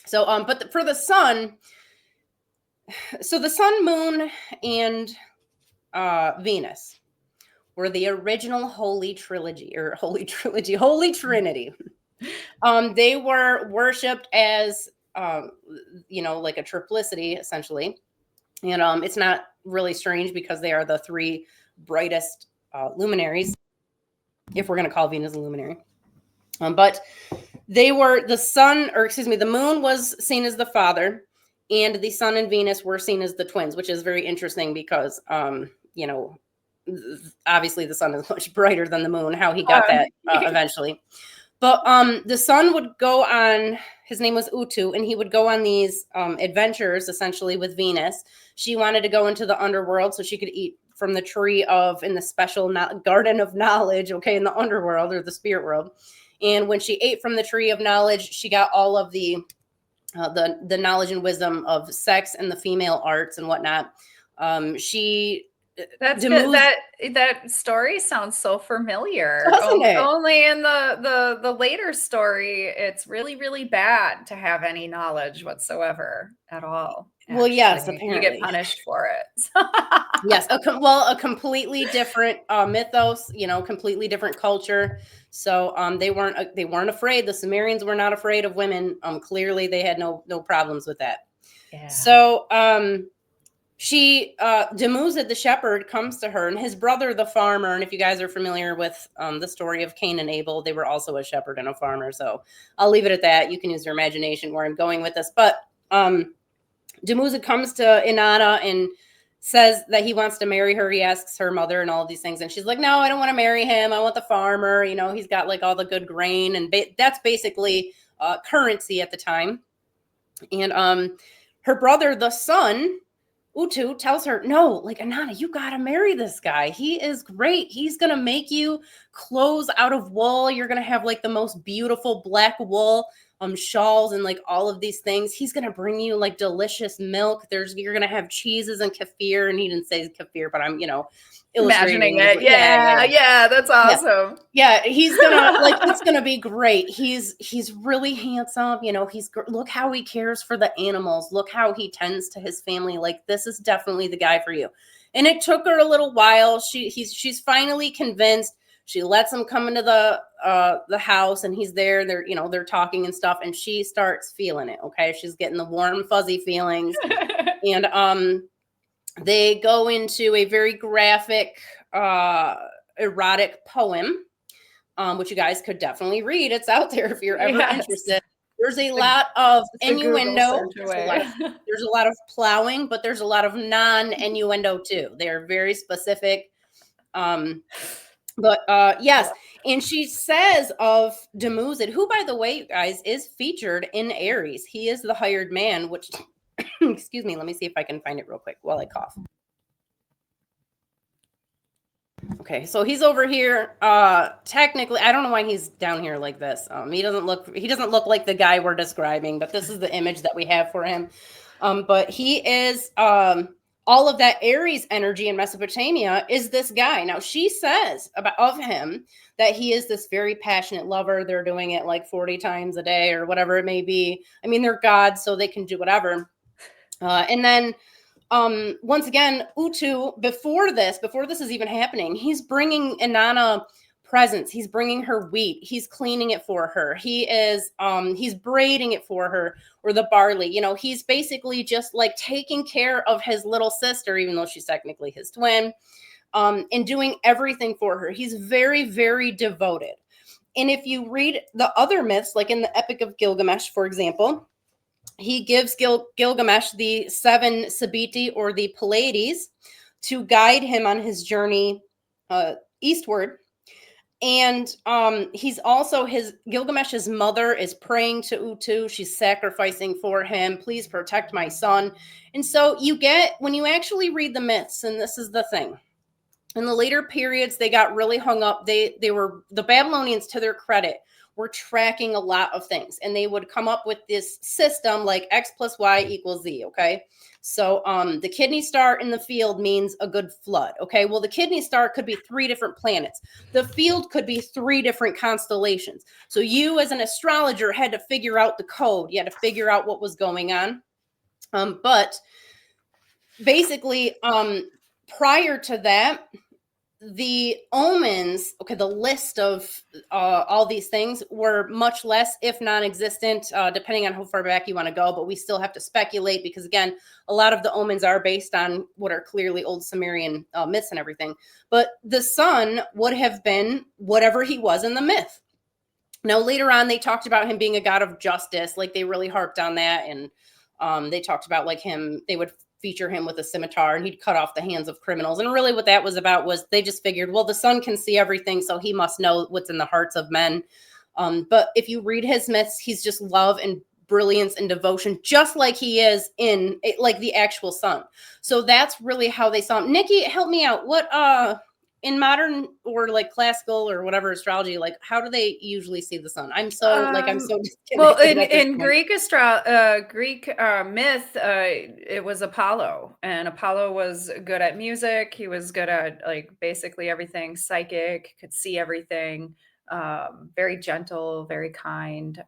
B: So, but for the sun, so the sun, moon, and Venus were the original Holy Trinity. They were worshipped as, you know, like a triplicity, essentially. And it's not really strange because they are the three brightest luminaries, if we're going to call Venus a luminary. But they were the moon was seen as the father, and the sun and Venus were seen as the twins, which is very interesting because, you know, obviously the sun is much brighter than the moon, how he got that eventually. But the sun would go on, his name was Utu, and he would go on these adventures, essentially, with Venus. She wanted to go into the underworld so she could eat from the tree in the special garden of knowledge, okay, in the underworld or the spirit world. And when she ate from the tree of knowledge, she got all of the knowledge and wisdom of sex and the female arts and whatnot.
C: That's good. That story sounds so familiar.
B: Doesn't it?
C: Only in the later story, it's really, really bad to have any knowledge whatsoever at all.
B: Well, yes, apparently
C: you get punished for it.
B: Yes, a completely different mythos, you know, completely different culture. So they weren't afraid. The Sumerians were not afraid of women. Clearly they had no problems with that. Yeah. So Demuzid the shepherd comes to her, and his brother the farmer. And if you guys are familiar with the story of Cain and Abel, they were also a shepherd and a farmer. So I'll leave it at that. You can use your imagination where I'm going with this. But Demuzid comes to Inanna and says that he wants to marry her. He asks her mother and all of these things, and she's like, no, I don't want to marry him. I want the farmer. You know, he's got like all the good grain, and that's basically currency at the time. And her brother, the son, Utu, tells her, no, like, Inanna, you got to marry this guy. He is great. He's going to make you clothes out of wool. You're going to have like the most beautiful black wool shawls and like all of these things. He's going to bring you like delicious milk. You're going to have cheeses and kefir. And he didn't say kefir, but I'm, you know,
C: imagining it. Yeah, that's awesome.
B: Yeah, he's gonna like, it's gonna be great. He's really handsome. You know, look how he cares for the animals. Look how he tends to his family. Like, this is definitely the guy for you. And it took her a little while. She's finally convinced. She lets him come into the house, and he's there. They're talking and stuff, and she starts feeling it. Okay, she's getting the warm, fuzzy feelings, and they go into a very graphic, erotic poem. which you guys could definitely read. It's out there if you're ever
C: Yes.
B: interested. There's a lot of
C: It's a Google
B: innuendo.
C: search away.
B: There's a lot of plowing, but there's a lot of non-innuendo too. They're very specific. Yes, and she says of Dumuzid, who, by the way, you guys, is featured in Aries. He is the hired man, which, excuse me, let me see if I can find it real quick while I cough. Okay, so he's over here. Technically, I don't know why he's down here like this. He doesn't look like the guy we're describing, but this is the image that we have for him. But he is all of that Aries energy in Mesopotamia is this guy. Now she says of him that he is this very passionate lover. They're doing it like 40 times a day or whatever it may be. I mean, they're gods, so they can do whatever. And then once again, Utu, before this is even happening, he's bringing Inanna presents. He's bringing her wheat. He's cleaning it for her. He's braiding it for her, or the barley. You know, he's basically just like taking care of his little sister, even though she's technically his twin, and doing everything for her. He's very, very devoted. And if you read the other myths, like in the Epic of Gilgamesh, for example, he gives Gilgamesh the 7 Sabiti, or the Pleiades, to guide him on his journey eastward. And he's also Gilgamesh's mother is praying to Utu. She's sacrificing for him. Please protect my son. And so when you actually read the myths, and this is the thing, in the later periods, they got really hung up. The Babylonians, to their credit, were tracking a lot of things, and they would come up with this system like X plus Y equals Z. Okay. So the kidney star in the field means a good flood. Okay. Well, the kidney star could be 3 different planets. The field could be 3 different constellations. So you, as an astrologer, had to figure out the code. You had to figure out what was going on. But basically, prior to that, the omens, the list of all these things were much less, if non-existent, depending on how far back you want to go. But we still have to speculate because, again, a lot of the omens are based on what are clearly old Sumerian myths and everything. But the sun would have been whatever he was in the myth. Now, later on, they talked about him being a god of justice. Like, they really harped on that. And they talked about, like, they would feature him with a scimitar, and he'd cut off the hands of criminals. And really what that was about was they just figured, well, the sun can see everything, so he must know what's in the hearts of men. But if you read his myths, he's just love and brilliance and devotion, just like he is in like the actual sun. So that's really how they saw him. Niki, help me out. What in modern or like classical or whatever astrology, like how do they usually see the sun? I'm so
C: well, in Greek myth, it was Apollo, and Apollo was good at music. He was good at like basically everything, psychic, could see everything, very gentle, very kind.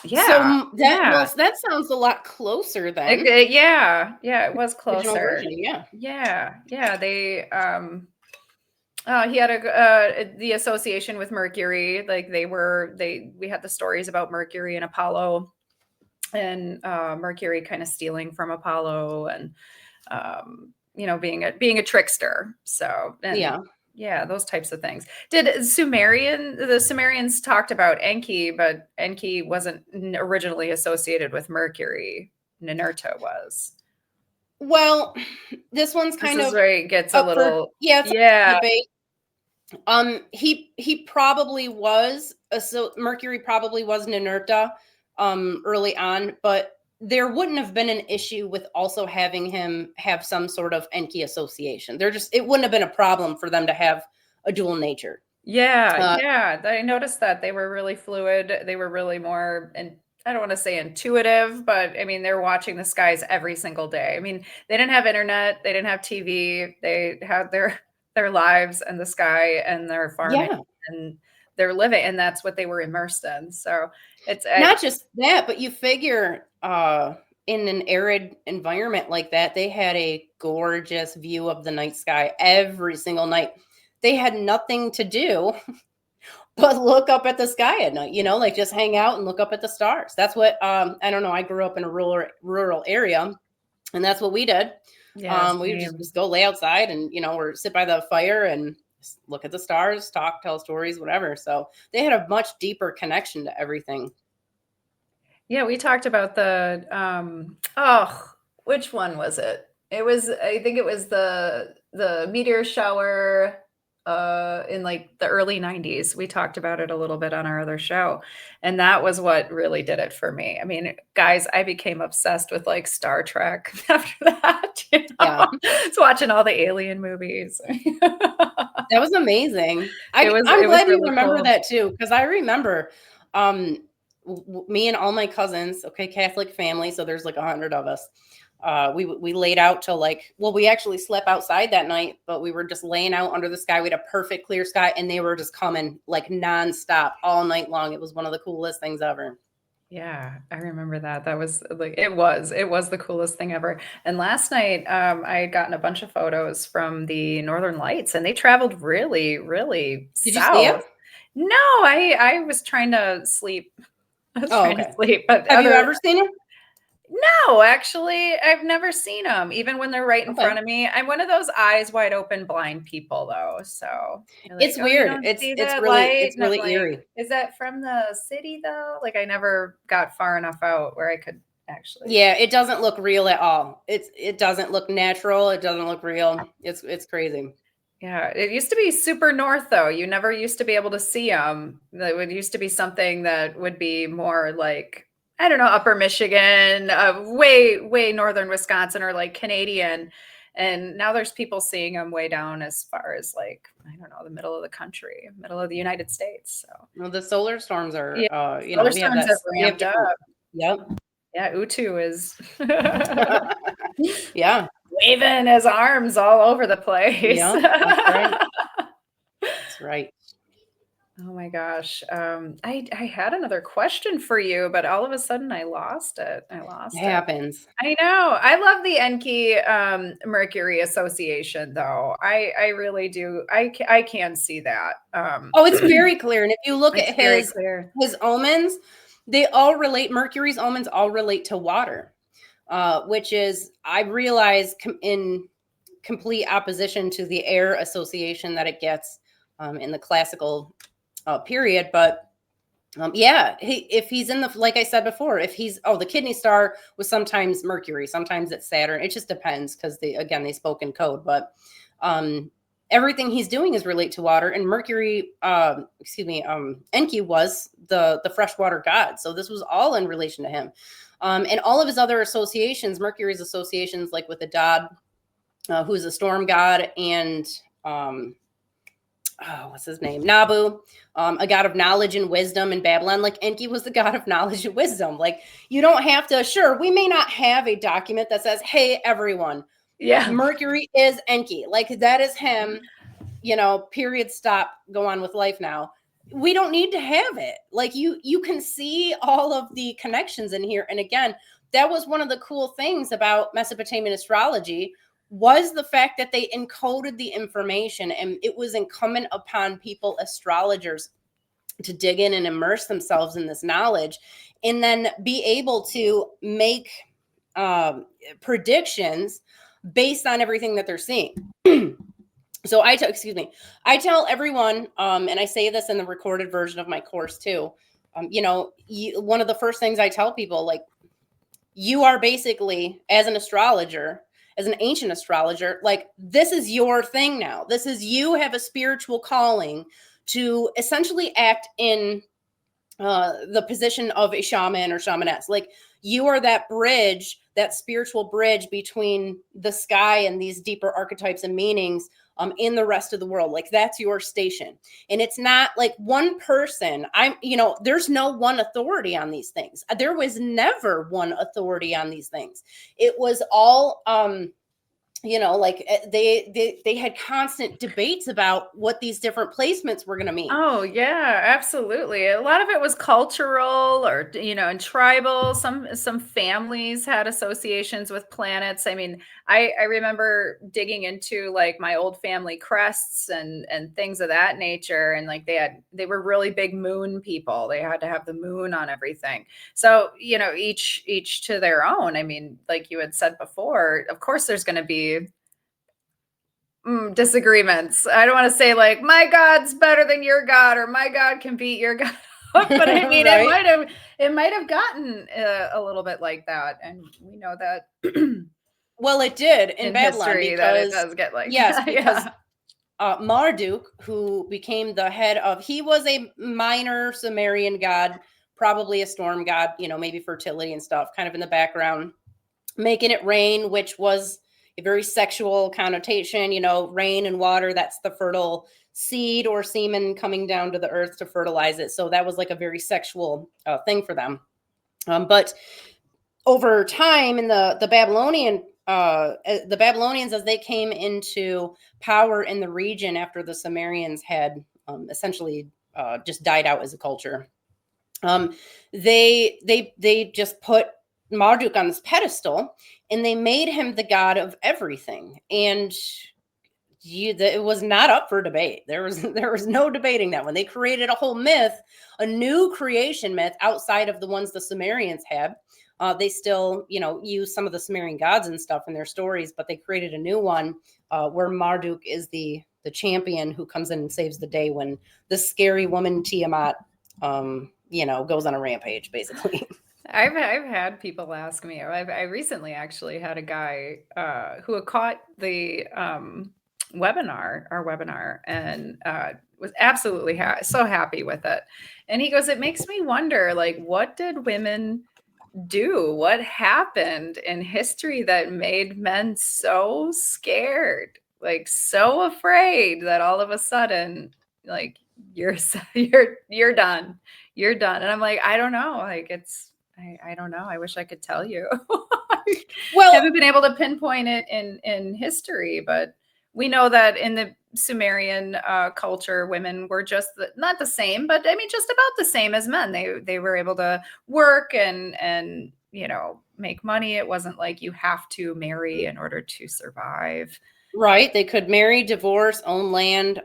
B: So that sounds a lot closer then.
C: It was closer.
B: Version,
C: They he had the association with Mercury. Like we had the stories about Mercury and Apollo, and Mercury kind of stealing from Apollo, and being a trickster. So yeah, those types of things. The Sumerians talked about Enki, but Enki wasn't originally associated with Mercury. Ninurta was.
B: Well, this one's kind of
C: where it gets a little
B: debate. He probably was Mercury probably was Ninurta early on, but there wouldn't have been an issue with also having him have some sort of Enki association. It wouldn't have been a problem for them to have a dual nature.
C: I noticed that they were really fluid. They were really more, and I don't want to say intuitive, but I mean, they're watching the skies every single day. I mean, they didn't have internet, they didn't have TV, they had their lives and the sky and their farming and their living, and that's what they were immersed in. So it's
B: not just that, but you figure in an arid environment like that, they had a gorgeous view of the night sky every single night. They had nothing to do but look up at the sky at night, like just hang out and look up at the stars. That's what, I don't know. I grew up in a rural area, and that's what we did. We just go lay outside and, or sit by the fire and look at the stars, talk, tell stories, whatever. So they had a much deeper connection to everything.
C: Yeah, we talked about the which one was it? I think it was the meteor shower in like the early 90s. We talked about it a little bit on our other show. And that was what really did it for me. I mean, guys, I became obsessed with like Star Trek after that.
B: Yeah.
C: It's watching all the alien movies.
B: That was amazing. I'm
C: It was
B: glad you
C: really
B: remember
C: cool.
B: that too, because I remember me and all my cousins, okay, Catholic family, so there's like 100 of us. We laid out till like, well, we actually slept outside that night, but we were just laying out under the sky. We had a perfect clear sky, and they were just coming like nonstop all night long. It was one of the coolest things ever.
C: Yeah, I remember that. That was like it was the coolest thing ever. And last night, I had gotten a bunch of photos from the Northern Lights, and they traveled really, really
B: Did you see him?
C: south. No, I was trying to sleep. I was
B: Oh,
C: trying to
B: okay.
C: sleep, but
B: Have you ever seen him?
C: no, actually, I've never seen them, even when they're right in
B: Okay.
C: front of me. I'm one of those eyes wide open blind people, though. So they're like,
B: It's
C: "Oh, you
B: weird.
C: don't
B: It's
C: see
B: it's
C: that
B: really
C: light?"
B: it's
C: And I'm
B: really
C: like,
B: eerie.
C: "Is that from the city, though?" Like, I never got far enough out where I could actually.
B: Yeah, it doesn't look real at all. It doesn't look natural. It doesn't look real. It's crazy.
C: Yeah, it used to be super north, though. You never used to be able to see them. That would used to be something that would be more like, I don't know, upper Michigan, way northern Wisconsin, or like Canadian. And now there's people seeing them way down as far as like, I don't know, the middle of the country, middle of the United States. So
B: Well, the solar storms are,
C: yeah, solar
B: we have
C: storms
B: that.
C: have
B: We have
C: ramped up.
B: different. Yep.
C: Yeah, Utu is
B: Yeah.
C: waving his arms all over the place.
B: Yeah. That's right. That's right.
C: Oh my gosh. I had another question for you, but all of a sudden I lost it. I
B: It
C: lost it.
B: happens.
C: I know. I love the Enki Mercury Association, though. I really do. I can see that.
B: Oh, it's very clear. And if you look
C: It's
B: at
C: very clear.
B: his omens, they all relate. Mercury's omens all relate to water, which is, I realize, in complete opposition to the air association that it gets in the classical period. But yeah, if he's in the, like I said before, if he's, the kidney star was sometimes Mercury, sometimes it's Saturn. It just depends, because they spoke in code. But everything he's doing is relate to water. And Mercury, Enki was the freshwater god. So this was all in relation to him. And all of his other associations, Mercury's associations, like with the Dod, who's a storm god, and what's his name? Nabu, a god of knowledge and wisdom in Babylon. Like, Enki was the god of knowledge and wisdom. Like, you don't have to, sure, we may not have a document that says, hey, everyone,
C: Yeah.
B: Mercury is Enki. Like, that is him, period, stop, go on with life now. We don't need to have it. Like, you can see all of the connections in here. And again, that was one of the cool things about Mesopotamian astrology, was the fact that they encoded the information, and it was incumbent upon people, astrologers, to dig in and immerse themselves in this knowledge, and then be able to make predictions based on everything that they're seeing. So I tell everyone, and I say this in the recorded version of my course too. One of the first things I tell people, like, you are basically, as an astrologer, as an ancient astrologer, like, this is your thing now. This is, you have a spiritual calling to essentially act in the position of a shaman or shamaness. Like, you are that bridge, that spiritual bridge between the sky and these deeper archetypes and meanings in the rest of the world. Like, that's your station. And it's not like one person. There's no one authority on these things. There was never one authority on these things. It was all they had constant debates about what these different placements were going to mean.
C: Oh yeah, absolutely. A lot of it was cultural, or and tribal. Some families had associations with planets. I mean, I remember digging into like my old family crests and things of that nature, and like they were really big moon people. They had to have the moon on everything. So each to their own. I mean, like you had said before, of course there's going to be disagreements. I don't want to say like my God's better than your God or my God can beat your God. But I mean,
B: Right?
C: it might have gotten a little bit like that, and we know that
B: Well, it did in Babylon
C: history that it
B: because
C: does get like
B: yes,
C: that.
B: because
C: Yeah.
B: Marduk, who became the head of, he was a minor Sumerian god, probably a storm god, maybe fertility and stuff, kind of in the background, making it rain, which was a very sexual connotation, rain and water, that's the fertile seed or semen coming down to the earth to fertilize it. So that was like a very sexual thing for them. But over time in the Babylonians, as they came into power in the region after the Sumerians had essentially just died out as a culture, they just put Marduk on this pedestal and they made him the god of everything. And it was not up for debate. There was no debating that when they created a whole myth, a new creation myth outside of the ones the Sumerians had. They still, use some of the Sumerian gods and stuff in their stories, but they created a new one where Marduk is the champion who comes in and saves the day when the scary woman Tiamat, goes on a rampage, basically.
C: I've had people ask me. I recently actually had a guy who had caught the our webinar, and was absolutely so happy with it. And he goes, "It makes me wonder, like, what did women do? What happened in history that made men so scared, like so afraid that all of a sudden, like you're you're done, you're done?" And I'm like, I don't know. Like I don't know. I wish I could tell you.
B: Well,
C: Haven't been able to pinpoint it in history, but we know that in the Sumerian culture, women were just not the same, but I mean, just about the same as men. They were able to work and make money. It wasn't like you have to marry in order to survive.
B: right. They could marry, divorce, own land.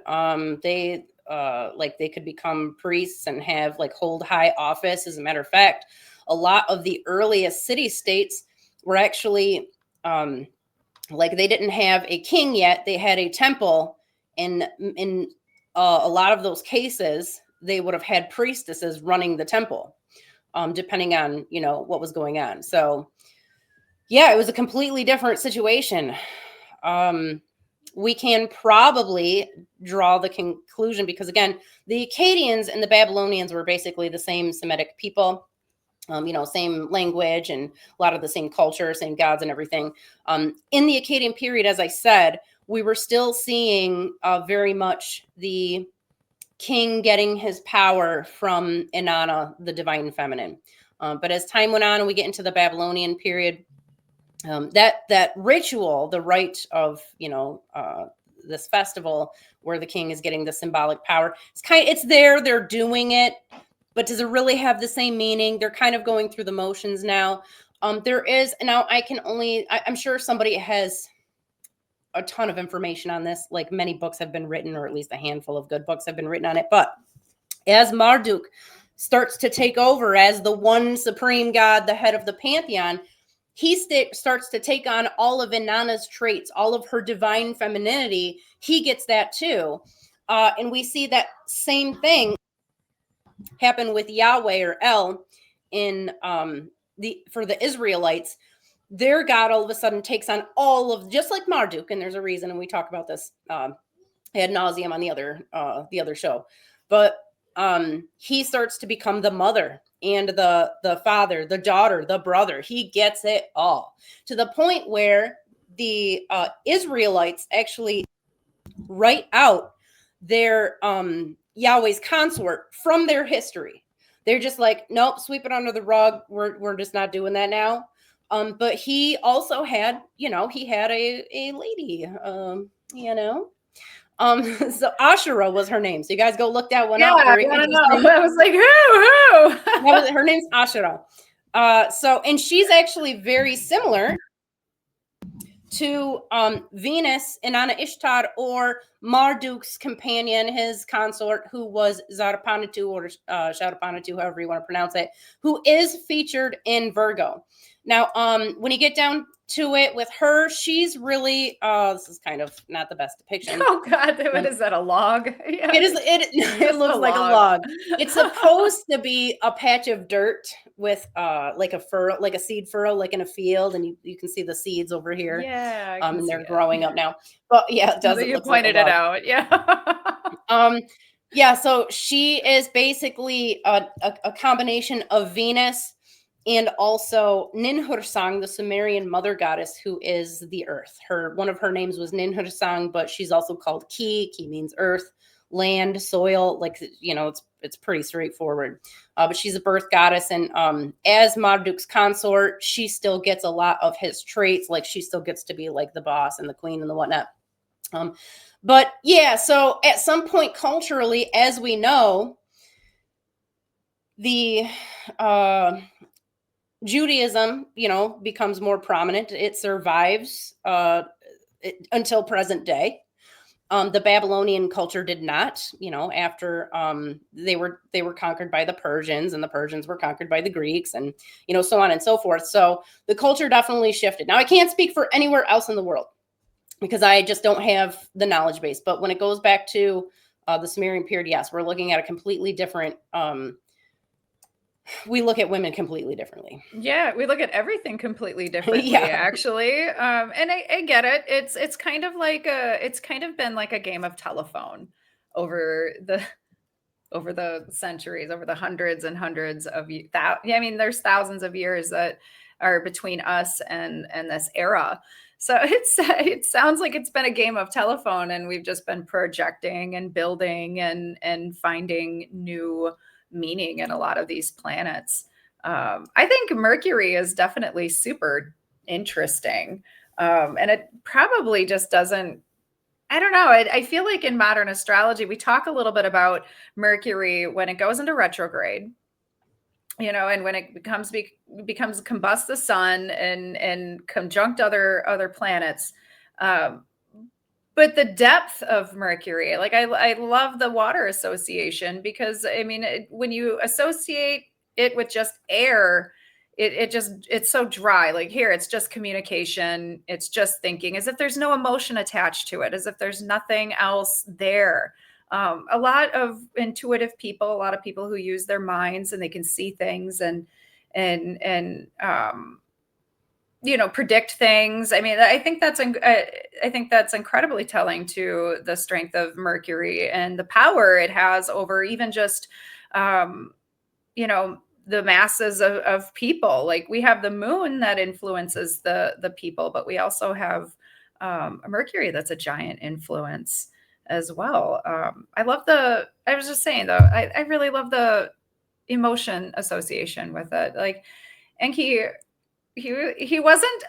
B: They could become priests and have hold high office. As a matter of fact, a lot of the earliest city states were actually they didn't have a king yet. They had a temple, and in a lot of those cases, they would have had priestesses running the temple, depending on what was going on. So, yeah, it was a completely different situation. We can probably draw the conclusion because, again, the Akkadians and the Babylonians were basically the same Semitic people. Same language and a lot of the same culture, same gods and everything. In the Akkadian period, as I said, we were still seeing very much the king getting his power from Inanna, the divine feminine. But as time went on and we get into the Babylonian period, that ritual, the rite of, this festival where the king is getting the symbolic power, it's there, they're doing it. But does it really have the same meaning? They're kind of going through the motions now. There is now. I'm sure somebody has a ton of information on this. Like many books have been written, or at least a handful of good books have been written on it. But as Marduk starts to take over as the one supreme god, the head of the pantheon, he starts to take on all of Inanna's traits, all of her divine femininity. He gets that too, and we see that same thing happen with Yahweh or El in for the Israelites. Their God all of a sudden takes on all of, just like Marduk, and there's a reason, and we talk about this ad nauseum on the other show. But he starts to become the mother and the father, the daughter, the brother. He gets it all to the point where the Israelites actually write out their Yahweh's consort from their history. They're just like, nope, sweep it under the rug. We're just not doing that now. But he also had, he had a lady, so Ashura was her name. So you guys go look that one up. Very interesting.
C: I was like, who?
B: Her name's Ashura. And she's actually very similar to Venus, Inanna Ishtar, or Marduk's companion, his consort, who was Zarapanatu or Sharapanatu, however you want to pronounce it, who is featured in Virgo. Now, when you get down to it with her, she's really, this is kind of not the best depiction.
C: Oh God, what is that, a log? Yeah.
B: It looks like a log. It's supposed to be a patch of dirt with like a furrow, like a seed furrow, like in a field, and you can see the seeds over here.
C: Yeah,
B: and they're growing up now. But yeah, it doesn't
C: you
B: look like
C: pointed
B: a
C: it
B: log.
C: out. Yeah.
B: Yeah, so she is basically a combination of Venus and also Ninhursag, the Sumerian mother goddess, who is the earth. One of her names was Ninhursag, but she's also called Ki. Ki means earth, land, soil. Like, you know, it's pretty straightforward. But she's a birth goddess, and as Marduk's consort, she still gets a lot of his traits. Like, she still gets to be like the boss and the queen and the whatnot. But yeah, so at some point culturally, as we know, the Judaism, you know, becomes more prominent. It survives until present day. The Babylonian culture did not, you know, after they were conquered by the Persians, and the Persians were conquered by the Greeks, and, you know, so on and so forth. So the culture definitely shifted. Now, I can't speak for anywhere else in the world, because I just don't have the knowledge base. But when it goes back to the Sumerian period, yes, we're looking at a completely different, we look at women completely differently.
C: Yeah, we look at everything completely differently, actually. And I get it. It's kind of like it's kind of been like a game of telephone over the centuries, over the hundreds and hundreds of that. I mean, there's thousands of years that are between us and this era. So it sounds like it's been a game of telephone, and we've just been projecting and building and finding new meaning in a lot of these planets. I think Mercury is definitely super interesting. And it probably just doesn't, I don't know. I feel like in modern astrology, we talk a little bit about Mercury when it goes into retrograde, you know, and when it becomes combust the sun and conjunct other planets. But the depth of Mercury, like I love the water association, because I mean, when you associate it with just air, it's so dry. Like here, it's just communication, it's just thinking, as if there's no emotion attached to it, as if there's nothing else there. A lot of intuitive people, a lot of people who use their minds, and they can see things and you know, predict things. I mean, I think that's incredibly telling to the strength of Mercury and the power it has over even just, you know, the masses of people. Like, we have the moon that influences the people, but we also have a Mercury that's a giant influence as well. I was just saying though, I really love the emotion association with it. Like, and he wasn't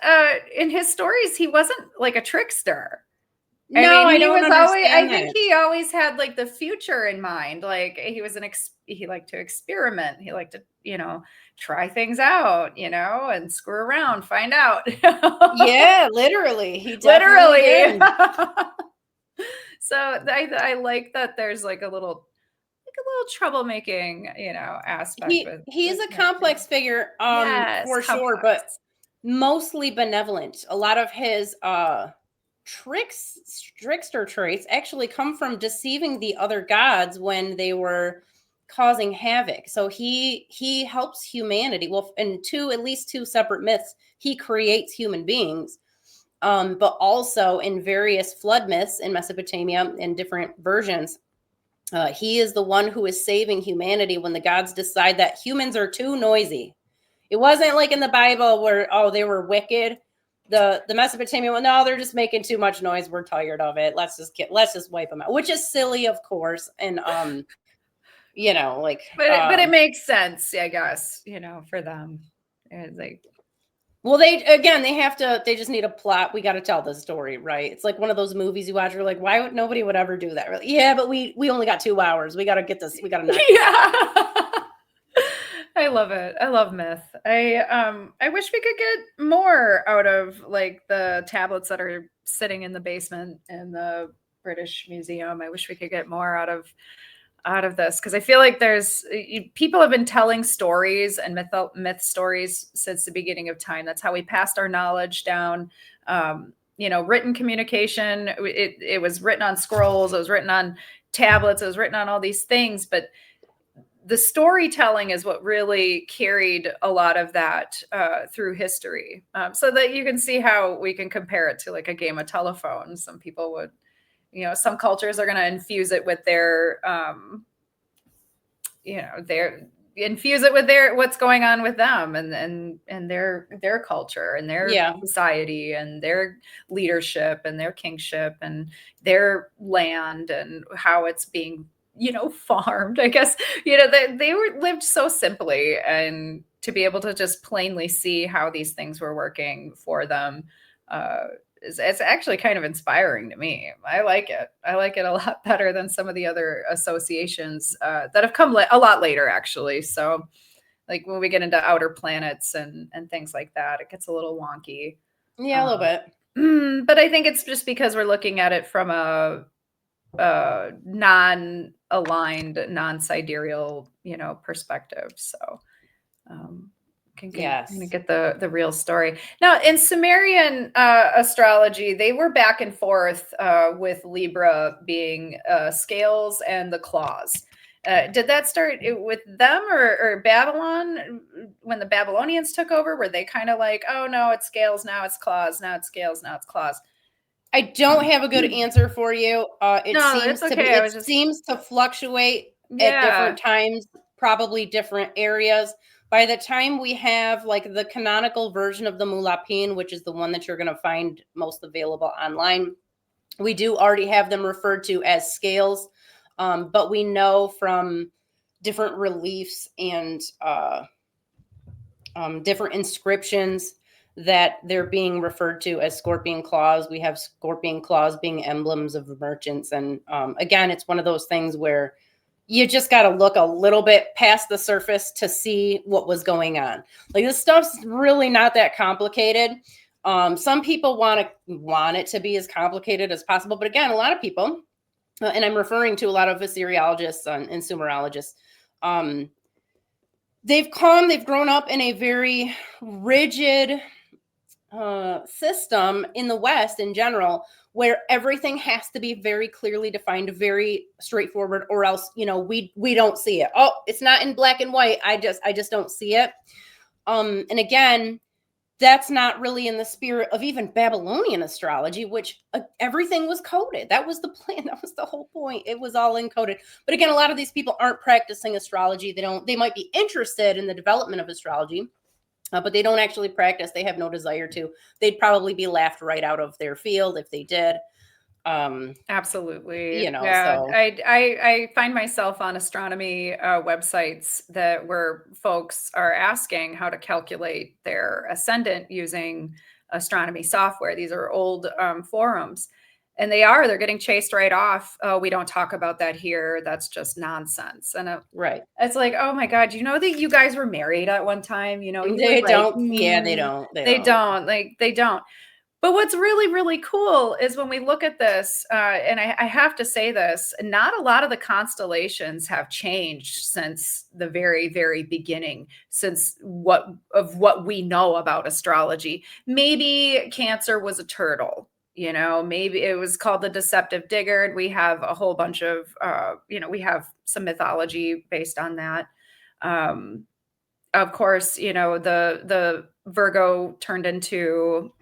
C: in his stories, he wasn't like a trickster.
B: No,
C: I mean,
B: I don't understand.
C: I think he always had like the future in mind. Like, he was he liked to experiment. He liked to, you know, try things out, you know, and screw around, find out.
B: Yeah, literally. He definitely did.
C: So I like that there's like a little troublemaking, you know, aspect.
B: He's a complex figure,
C: Yes,
B: for sure, but mostly benevolent. A lot of his trickster traits actually come from deceiving the other gods when they were causing havoc. So he helps humanity. Well, in at least two separate myths, he creates human beings. But also in various flood myths in Mesopotamia, in different versions, he is the one who is saving humanity when the gods decide that humans are too noisy. It wasn't like in the Bible where, oh, they were wicked. The Mesopotamian one, no, they're just making too much noise. We're tired of it. Let's just wipe them out, which is silly, of course. And you know, like,
C: but it makes sense, I guess, you know, for them. It's like,
B: well, they just need a plot. We got to tell the story, right? It's like one of those movies you watch, you're like, why would nobody would ever do that? Really? Yeah, but we only got 2 hours. We got to get this. We got to knock
C: yeah. I love it. I love myth. I wish we could get more out of like the tablets that are sitting in the basement in the British Museum. I wish we could get more out of out of this, because I feel like people have been telling stories and myth stories since the beginning of time. That's how we passed our knowledge down. Written communication, it was written on scrolls, it was written on tablets, it was written on all these things, but the storytelling is what really carried a lot of that through history, so that you can see how we can compare it to like a game of telephone. Some people would, some cultures are going to infuse it with their what's going on with them and their culture and their society and their leadership and their kingship and their land and how it's being farmed. I guess they lived so simply, and to be able to just plainly see how these things were working for them it's actually kind of inspiring to me. I like it a lot better than some of the other associations that have come a lot later, actually. So like when we get into outer planets and things like that, it gets a little wonky.
B: Yeah, a little bit.
C: But I think it's just because we're looking at it from a non-aligned, non-sidereal, perspective. So can get the real story. Now, in Sumerian astrology, they were back and forth with Libra being scales and the claws. Did that start with them or Babylon when the Babylonians took over? Were they kind of like, oh no, it's scales, now it's claws, now it's scales, now it's claws?
B: I don't have a good answer for you. It seems to fluctuate at different times, probably different areas. By the time we have like the canonical version of the Mulapin, which is the one that you're going to find most available online, we do already have them referred to as scales. But we know from different reliefs and different inscriptions that they're being referred to as scorpion claws. We have scorpion claws being emblems of the merchants. And again, it's one of those things where you just got to look a little bit past the surface to see what was going on. Like this stuff's really not that complicated. Some people want it to be as complicated as possible. But again, a lot of people, and I'm referring to a lot of Assyriologists and Sumerologists, they've grown up in a very rigid system in the West in general, where everything has to be very clearly defined, very straightforward, or else, we don't see it. Oh, it's not in black and white. I just don't see it. And again, that's not really in the spirit of even Babylonian astrology, which everything was coded. That was the plan. That was the whole point. It was all encoded. But again, a lot of these people aren't practicing astrology. They might be interested in the development of astrology, but they don't actually practice. They have no desire to. They'd probably be laughed right out of their field if they did.
C: Absolutely.
B: Yeah. So.
C: I find myself on astronomy websites where folks are asking how to calculate their ascendant using astronomy software. These are old forums. And they're getting chased right off. We don't talk about that here. That's just nonsense. And
B: right.
C: It's like, oh my God, you know that you guys were married at one time?
B: They don't. Yeah, they don't.
C: They don't. But what's really, really cool is when we look at this, and I have to say this, not a lot of the constellations have changed since the very, very beginning, since what we know about astrology. Maybe Cancer was a turtle. Maybe it was called the deceptive digger. And we have a whole bunch of, we have some mythology based on that. Of course, the Virgo turned into,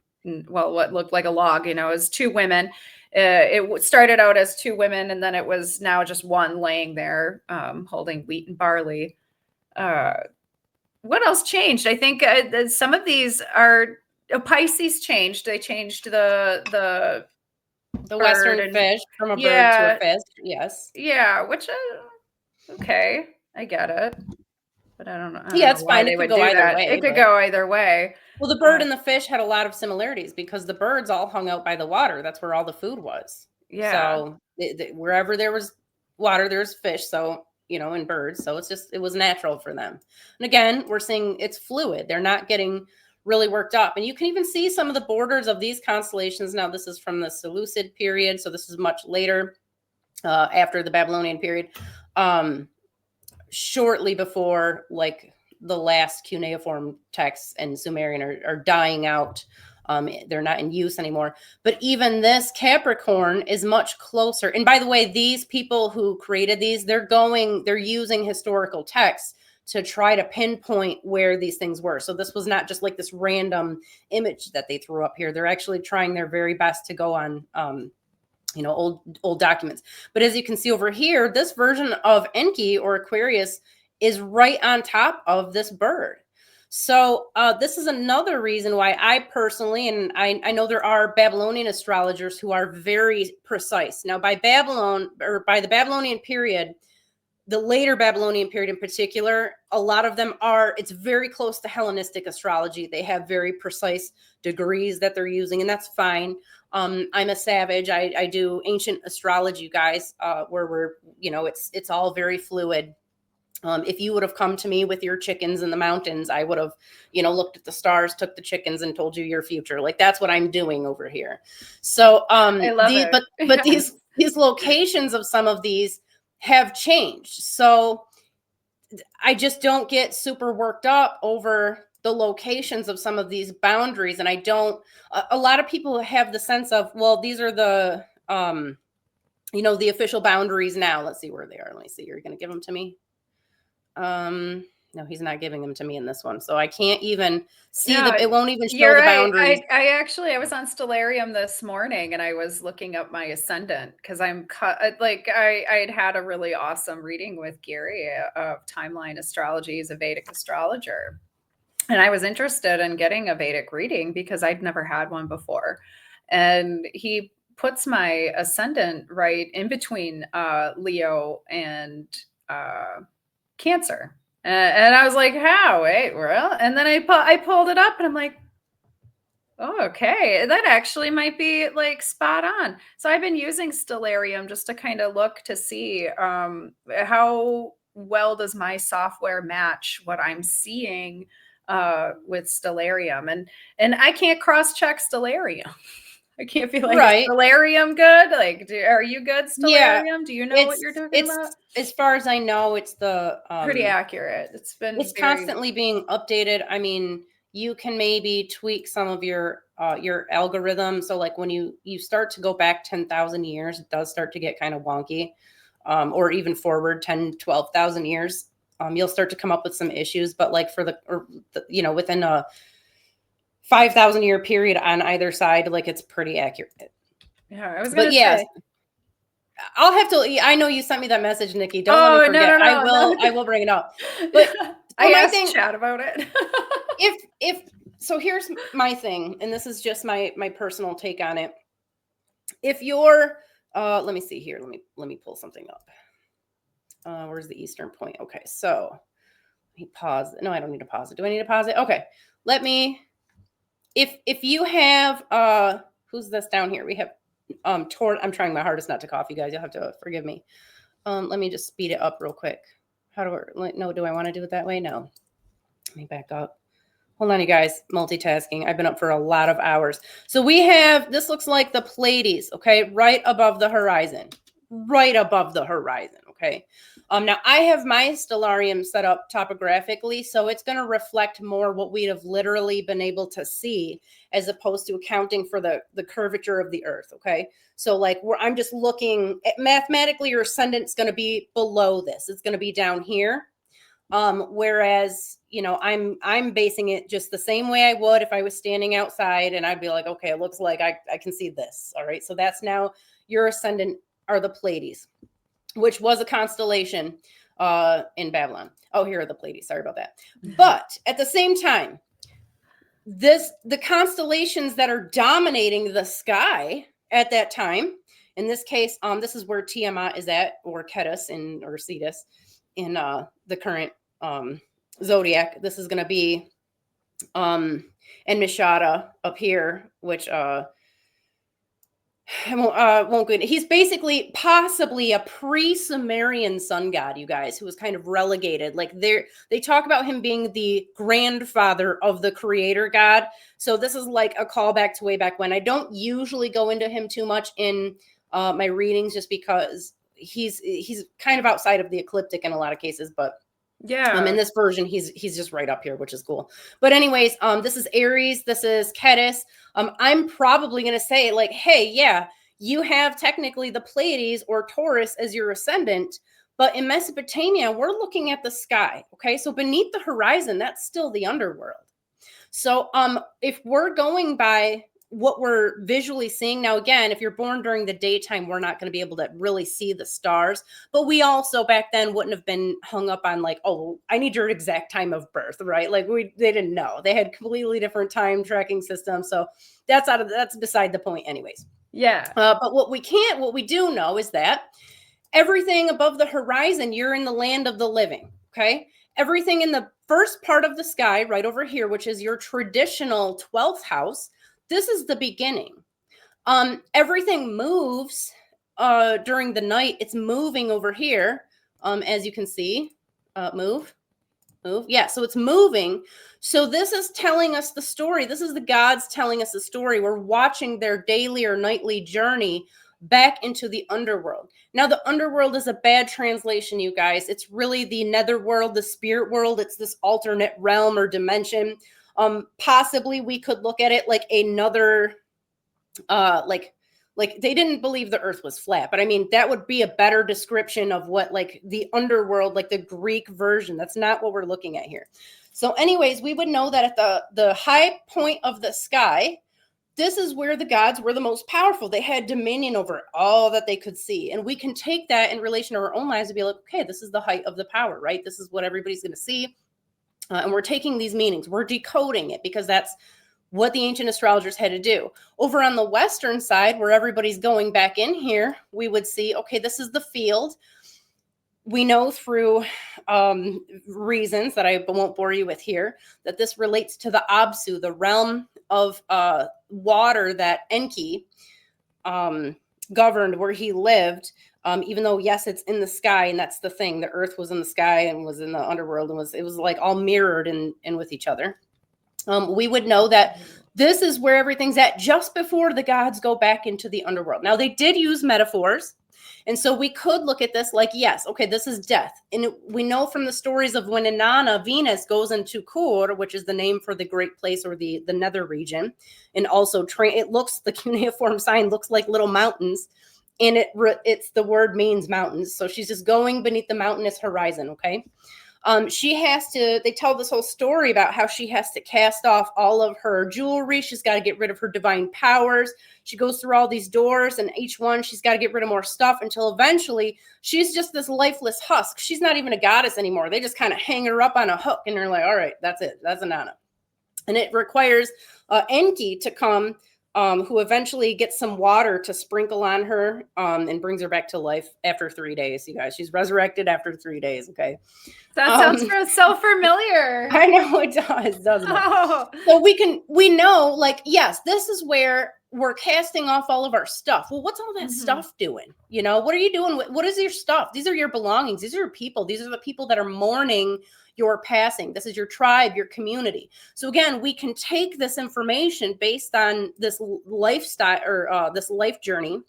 C: what looked like a log, as two women. It started out as two women, and then it was now just one laying there holding wheat and barley. What else changed? I think some of these are... Pisces changed. They changed the
B: Western fish from a bird to a fish. Yes.
C: Yeah, which okay, I get it, but I don't know.
B: It's fine. It could go either way.
C: It could go either way.
B: Well, the bird and the fish had a lot of similarities because the birds all hung out by the water. That's where all the food was.
C: Yeah.
B: So wherever there was water, there's fish. So and birds. So it was natural for them. And again, we're seeing it's fluid. They're not getting really worked up. And you can even see some of the borders of these constellations. Now, this is from the Seleucid period. So this is much later after the Babylonian period. shortly before like the last cuneiform texts and Sumerian are dying out. They're not in use anymore. But even this Capricorn is much closer. And by the way, these people who created these, they're using historical texts to try to pinpoint where these things were. So this was not just like this random image that they threw up here. They're actually trying their very best to go on, old documents. But as you can see over here, this version of Enki or Aquarius is right on top of this bird. So this is another reason why I personally, and I know there are Babylonian astrologers who are very precise. Now by Babylon, or by the Babylonian period, the later Babylonian period in particular, a lot of them it's very close to Hellenistic astrology. They have very precise degrees that they're using, and that's fine. I'm a savage. I do ancient astrology, you guys, where it's all very fluid. If you would have come to me with your chickens in the mountains, I would have, looked at the stars, took the chickens, and told you your future. Like that's what I'm doing over here. So,
C: I love it.
B: But these locations of some of these have changed. So I just don't get super worked up over the locations of some of these boundaries. And a lot of people have the sense of, well, these are the, the official boundaries now. Let's see where they are. Let me see. You're going to give them to me. No, he's not giving them to me in this one. So I can't even see it won't even show the boundaries.
C: I was on Stellarium this morning and I was looking up my ascendant because I had a really awesome reading with Gary of Timeline Astrology. He's a Vedic astrologer. And I was interested in getting a Vedic reading because I'd never had one before. And he puts my ascendant right in between Leo and Cancer. And I was like, how? Wait, well, and then I pulled it up and I'm like, oh, okay, that actually might be like spot on. So I've been using Stellarium just to kind of look to see how well does my software match what I'm seeing with Stellarium. And I can't cross-check Stellarium. I can't be like, right. Stellarium good? Like, are you good, Stellarium? Yeah, do you know what you're talking about?
B: As far as I know, it's the
C: pretty accurate. It's
B: constantly being updated. I mean, you can maybe tweak some of your algorithm. So like when you start to go back 10,000 years, it does start to get kind of wonky, or even forward 10, 12,000 years. You'll start to come up with some issues, but like within a 5,000 year period on either side, like it's pretty accurate.
C: Yeah, I was gonna say.
B: I'll have to. I know you sent me that message, Niki. Don't let me forget. No, I will bring it up. But
C: I asked Chad about it.
B: So here's my thing, and this is just my personal take on it. If you're, let me see here. Let me pull something up. Where's the Eastern point? Okay, so let me pause. No, I don't need to pause it. Do I need to pause it? Okay, let me. If you have who's this down here? We have I'm trying my hardest not to cough, you guys. You'll have to forgive me. Let me just speed it up real quick. Do I want to do it that way? No. Let me back up. Hold on, you guys. Multitasking. I've been up for a lot of hours. So we have, this looks like the Pleiades, okay, right above the horizon. Right above the horizon, okay? Now, I have my stellarium set up topographically, so it's going to reflect more what we'd have literally been able to see as opposed to accounting for the curvature of the Earth, okay? So, like, I'm just looking at mathematically, your ascendant's going to be below this. It's going to be down here. Whereas, I'm basing it just the same way I would if I was standing outside and I'd be like, okay, it looks like I can see this. All right. So that's now your ascendant are the Pleiades, which was a constellation in Babylon. Oh, here are the Pleiades. Sorry about that. But at the same time, the constellations that are dominating the sky at that time, in this case, this is where Tiamat is at, or Cetus or Cetus in the current zodiac. This is going to be and Nishada up here, which won't go into. He's basically possibly a pre-Sumerian sun god, you guys, who was kind of relegated. Like they talk about him being the grandfather of the creator god. So this is like a callback to way back when. I don't usually go into him too much in my readings just because he's kind of outside of the ecliptic in a lot of cases, but
C: Yeah.
B: in this version, he's just right up here, which is cool. But anyways, this is Aries. This is Ketis. I'm probably going to say like, hey, yeah, you have technically the Pleiades or Taurus as your ascendant. But in Mesopotamia, we're looking at the sky. Okay. So beneath the horizon, that's still the underworld. So if we're going by what we're visually seeing now, again, if you're born during the daytime, we're not going to be able to really see the stars. But we also back then wouldn't have been hung up on like, oh, I need your exact time of birth, right? Like they didn't know. They had completely different time tracking systems. So that's beside the point, anyways.
C: Yeah.
B: But what we do know is that everything above the horizon, you're in the land of the living. Okay. Everything in the first part of the sky, right over here, which is your traditional 12th house, this is the beginning. Everything moves during the night. It's moving over here, as you can see. Move. Yeah, so it's moving. So this is telling us the story. This is the gods telling us the story. We're watching their daily or nightly journey back into the underworld. Now, the underworld is a bad translation, you guys. It's really the netherworld, the spirit world. It's this alternate realm or dimension. Possibly we could look at it like another, like they didn't believe the earth was flat, but I mean, that would be a better description of what like the underworld, like the Greek version. That's not what we're looking at here. So anyways, we would know that at the high point of the sky, this is where the gods were the most powerful. They had dominion over all that they could see. And we can take that in relation to our own lives and be like, okay, this is the height of the power, right? This is what everybody's going to see. And we're taking these meanings. We're decoding it because that's what the ancient astrologers had to do. Over on the Western side, where everybody's going back in here, we would see, okay, this is the field. We know through reasons that I won't bore you with here, that this relates to the Absu, the realm of water that Enki governed, where he lived. Even though, yes, it's in the sky, and that's the thing. The earth was in the sky and was in the underworld, and it was like all mirrored in with each other. We would know that this is where everything's at just before the gods go back into the underworld. Now, they did use metaphors. And so we could look at this like, yes, okay, this is death. And we know from the stories of when Inanna, Venus, goes into Kur, which is the name for the great place or the nether region. And also it looks, the cuneiform sign looks like little mountains. And it's the word means mountains. So she's just going beneath the mountainous horizon, okay? They tell this whole story about how she has to cast off all of her jewelry. She's got to get rid of her divine powers. She goes through all these doors, and each one she's got to get rid of more stuff until eventually she's just this lifeless husk. She's not even a goddess anymore. They just kind of hang her up on a hook, and they're like, all right, that's it. That's Inanna. And it requires Enki to come, who eventually gets some water to sprinkle on her and brings her back to life after 3 days, you guys. She's resurrected after 3 days, okay?
C: That sounds so familiar.
B: I know it does, doesn't it? Oh. So we know, like, yes, this is where we're casting off all of our stuff. Well, what's all that stuff doing? You know, what are you doing? What is your stuff? These are your belongings. These are your people. These are the people that are mourning your passing. This is your tribe, your community. So again, we can take this information based on this lifestyle or this life journey,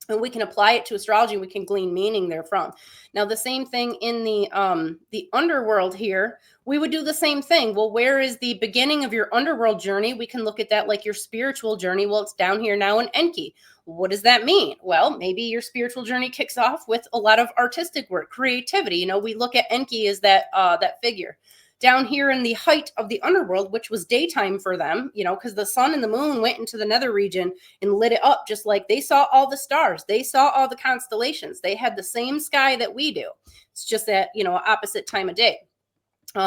B: and we can apply it to astrology. We can glean meaning therefrom. Now, the same thing in the underworld here, we would do the same thing. Well, where is the beginning of your underworld journey? We can look at that like your spiritual journey. Well, it's down here now in Enki. What does that mean? Well, maybe your spiritual journey kicks off with a lot of artistic work, creativity. You know, we look at Enki as that figure. Down here in the height of the underworld, which was daytime for them, you know, because the sun and the moon went into the nether region and lit it up, just like they saw all the stars. They saw all the constellations. They had the same sky that we do. It's just at, you know, opposite time of day.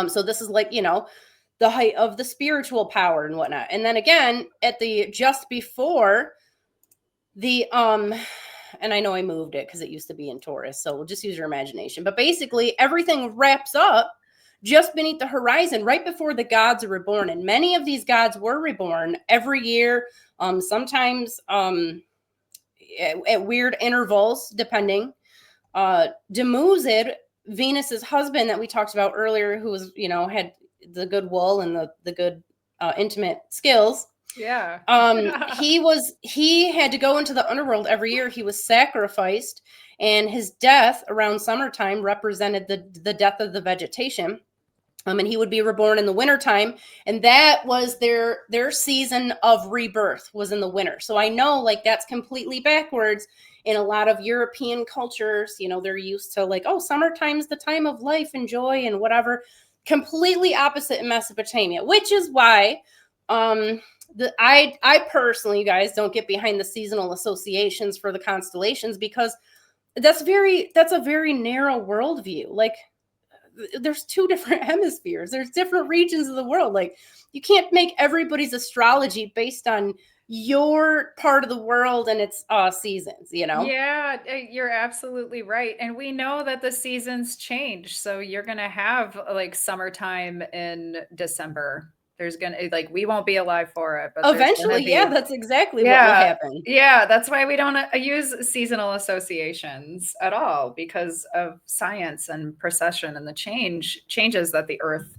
B: So this is like, you know, the height of the spiritual power and whatnot. And then again, at the just before the and I know I moved it because it used to be in Taurus, so we'll just use your imagination. But basically, everything wraps up just beneath the horizon, right before the gods are reborn. And many of these gods were reborn every year, sometimes at weird intervals, depending. Demuzid, Venus's husband that we talked about earlier, who was, you know, had the good wool and the good intimate skills.
C: Yeah.
B: He had to go into the underworld every year. He was sacrificed, and his death around summertime represented the death of the vegetation. And he would be reborn in the wintertime, and that was their season of rebirth, was in the winter. So I know, like, that's completely backwards in a lot of European cultures. You know, they're used to, like, oh, summertime's the time of life and joy and whatever. Completely opposite in Mesopotamia, which is why I personally, you guys, don't get behind the seasonal associations for the constellations, because that's a very narrow worldview. Like, there's two different hemispheres. There's different regions of the world. Like, you can't make everybody's astrology based on your part of the world and its seasons, you know?
C: Yeah, you're absolutely right. And we know that the seasons change. So you're going to have like summertime in December. There's going to, like, we won't be alive for it, but
B: Eventually, yeah, that's exactly what will
C: yeah,
B: happen.
C: yeah, that's why we don't use seasonal associations at all, because of science and precession and the changes that the earth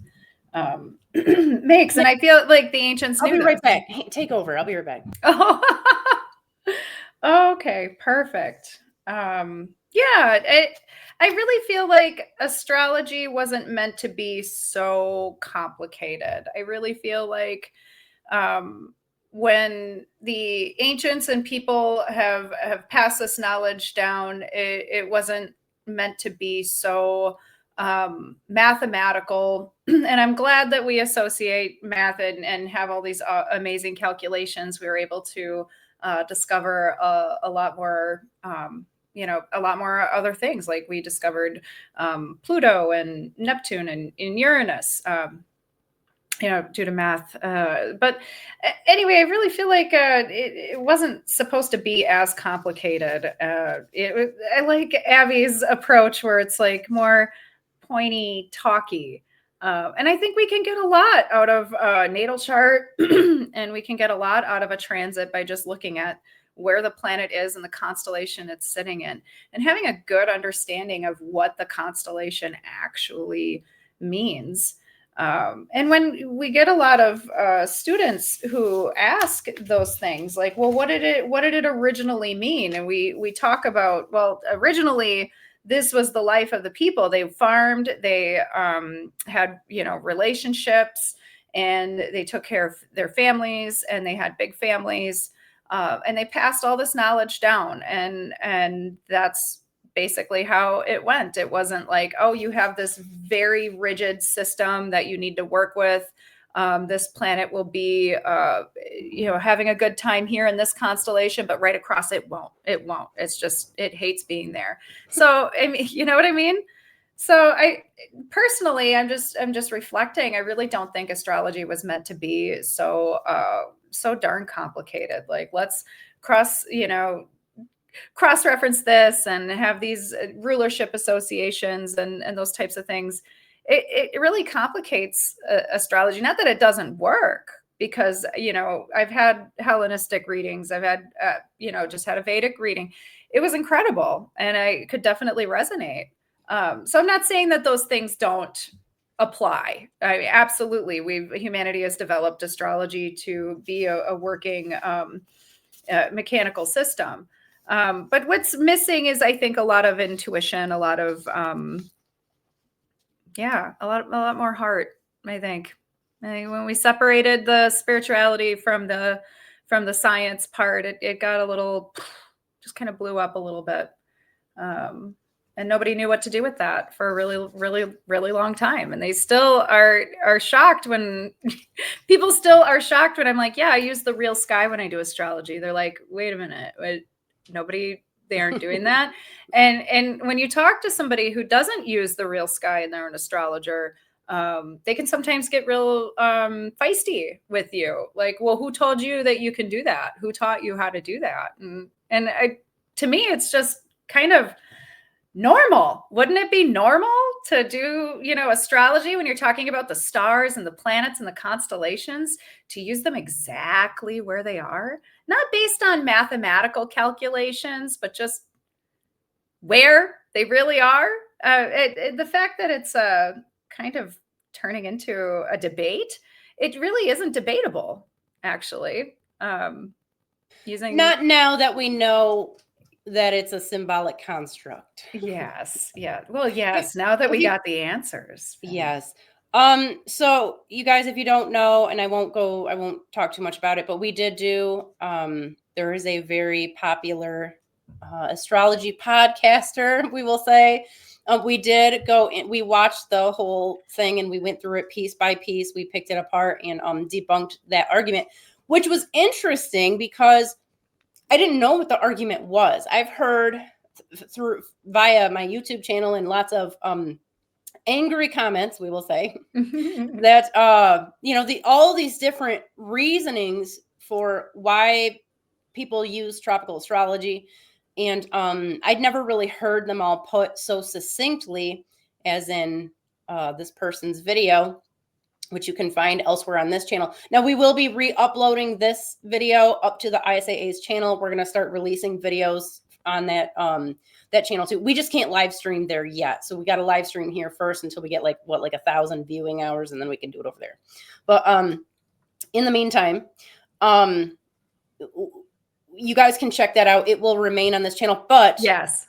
C: makes. And I feel like the ancients
B: I'll
C: knew
B: be right
C: this.
B: back. Hey, take over. I'll be right back.
C: Oh, okay, perfect. Yeah, I really feel like astrology wasn't meant to be so complicated. I really feel like when the ancients and people have passed this knowledge down, it wasn't meant to be so mathematical. And I'm glad that we associate math and have all these amazing calculations. We were able to discover a lot more, a lot more other things. Like, we discovered Pluto and Neptune and Uranus, due to math. But anyway, I really feel like it wasn't supposed to be as complicated. I like Abby's approach, where it's like more pointy, talky. And I think we can get a lot out of a natal chart, and we can get a lot out of a transit by just looking at where the planet is and the constellation it's sitting in, and having a good understanding of what the constellation actually means. And when we get a lot of students who ask those things, like, well, what did it originally mean? And we talk about, well, originally this was the life of the people. They farmed, they had, relationships, and they took care of their families, and they had big families, and they passed all this knowledge down, and that's basically how it went. It wasn't like, oh, you have this very rigid system that you need to work with. This planet will be, having a good time here in this constellation, but right across it won't. It won't. It's just, it hates being there. So, I mean, you know what I mean? So I personally, I'm just reflecting. I really don't think astrology was meant to be so darn complicated. Like, let's cross-reference this and have these rulership associations and those types of things. It really complicates astrology. Not that it doesn't work, because I've had Hellenistic readings. I've had just had a Vedic reading. It was incredible, and I could definitely resonate. So I'm not saying that those things don't apply. I mean, absolutely, humanity has developed astrology to be a working mechanical system. But what's missing is, I think, a lot of intuition, a lot of, a lot more heart, I think. When we separated the spirituality from the science part, it got a little, just kind of blew up a little bit. And nobody knew what to do with that for a really, really, really long time. And they still are shocked when people still are shocked when I'm like, yeah, I use the real sky when I do astrology. They're like, wait a minute. They aren't doing that. And when you talk to somebody who doesn't use the real sky and they're an astrologer, they can sometimes get real feisty with you. Like, well, who told you that you can do that? Who taught you how to do that? And to me, it's just kind of normal. Wouldn't it be normal to do, astrology when you're talking about the stars and the planets and the constellations, to use them exactly where they are? Not based on mathematical calculations, but just where they really are. The fact that it's kind of turning into a debate, it really isn't debatable. actually. Using
B: Not now that we know that it's a symbolic construct.
C: Yes. Yeah. Well,
B: If-
C: yes. Now that
B: if
C: we
B: you-
C: got the answers.
B: Yes. So you guys, if you don't know, and I won't talk too much about it, but we did do, there is a very popular astrology podcaster, we will say. We did go in, we watched the whole thing and we went through it piece by piece. We picked it apart and debunked that argument, which was interesting because I didn't know what the argument was. I've heard through via my YouTube channel and lots of angry comments, we will say, that all these different reasonings for why people use tropical astrology, and I'd never really heard them all put so succinctly as in this person's video, which you can find elsewhere on this channel. Now we will be re-uploading this video up to the ISAA's channel. We're going to start releasing videos on that that channel too. We just can't live stream there yet. So we got to live stream here first until we get like 1,000 viewing hours, and then we can do it over there. But in the meantime, you guys can check that out. It will remain on this channel, but
C: Yes.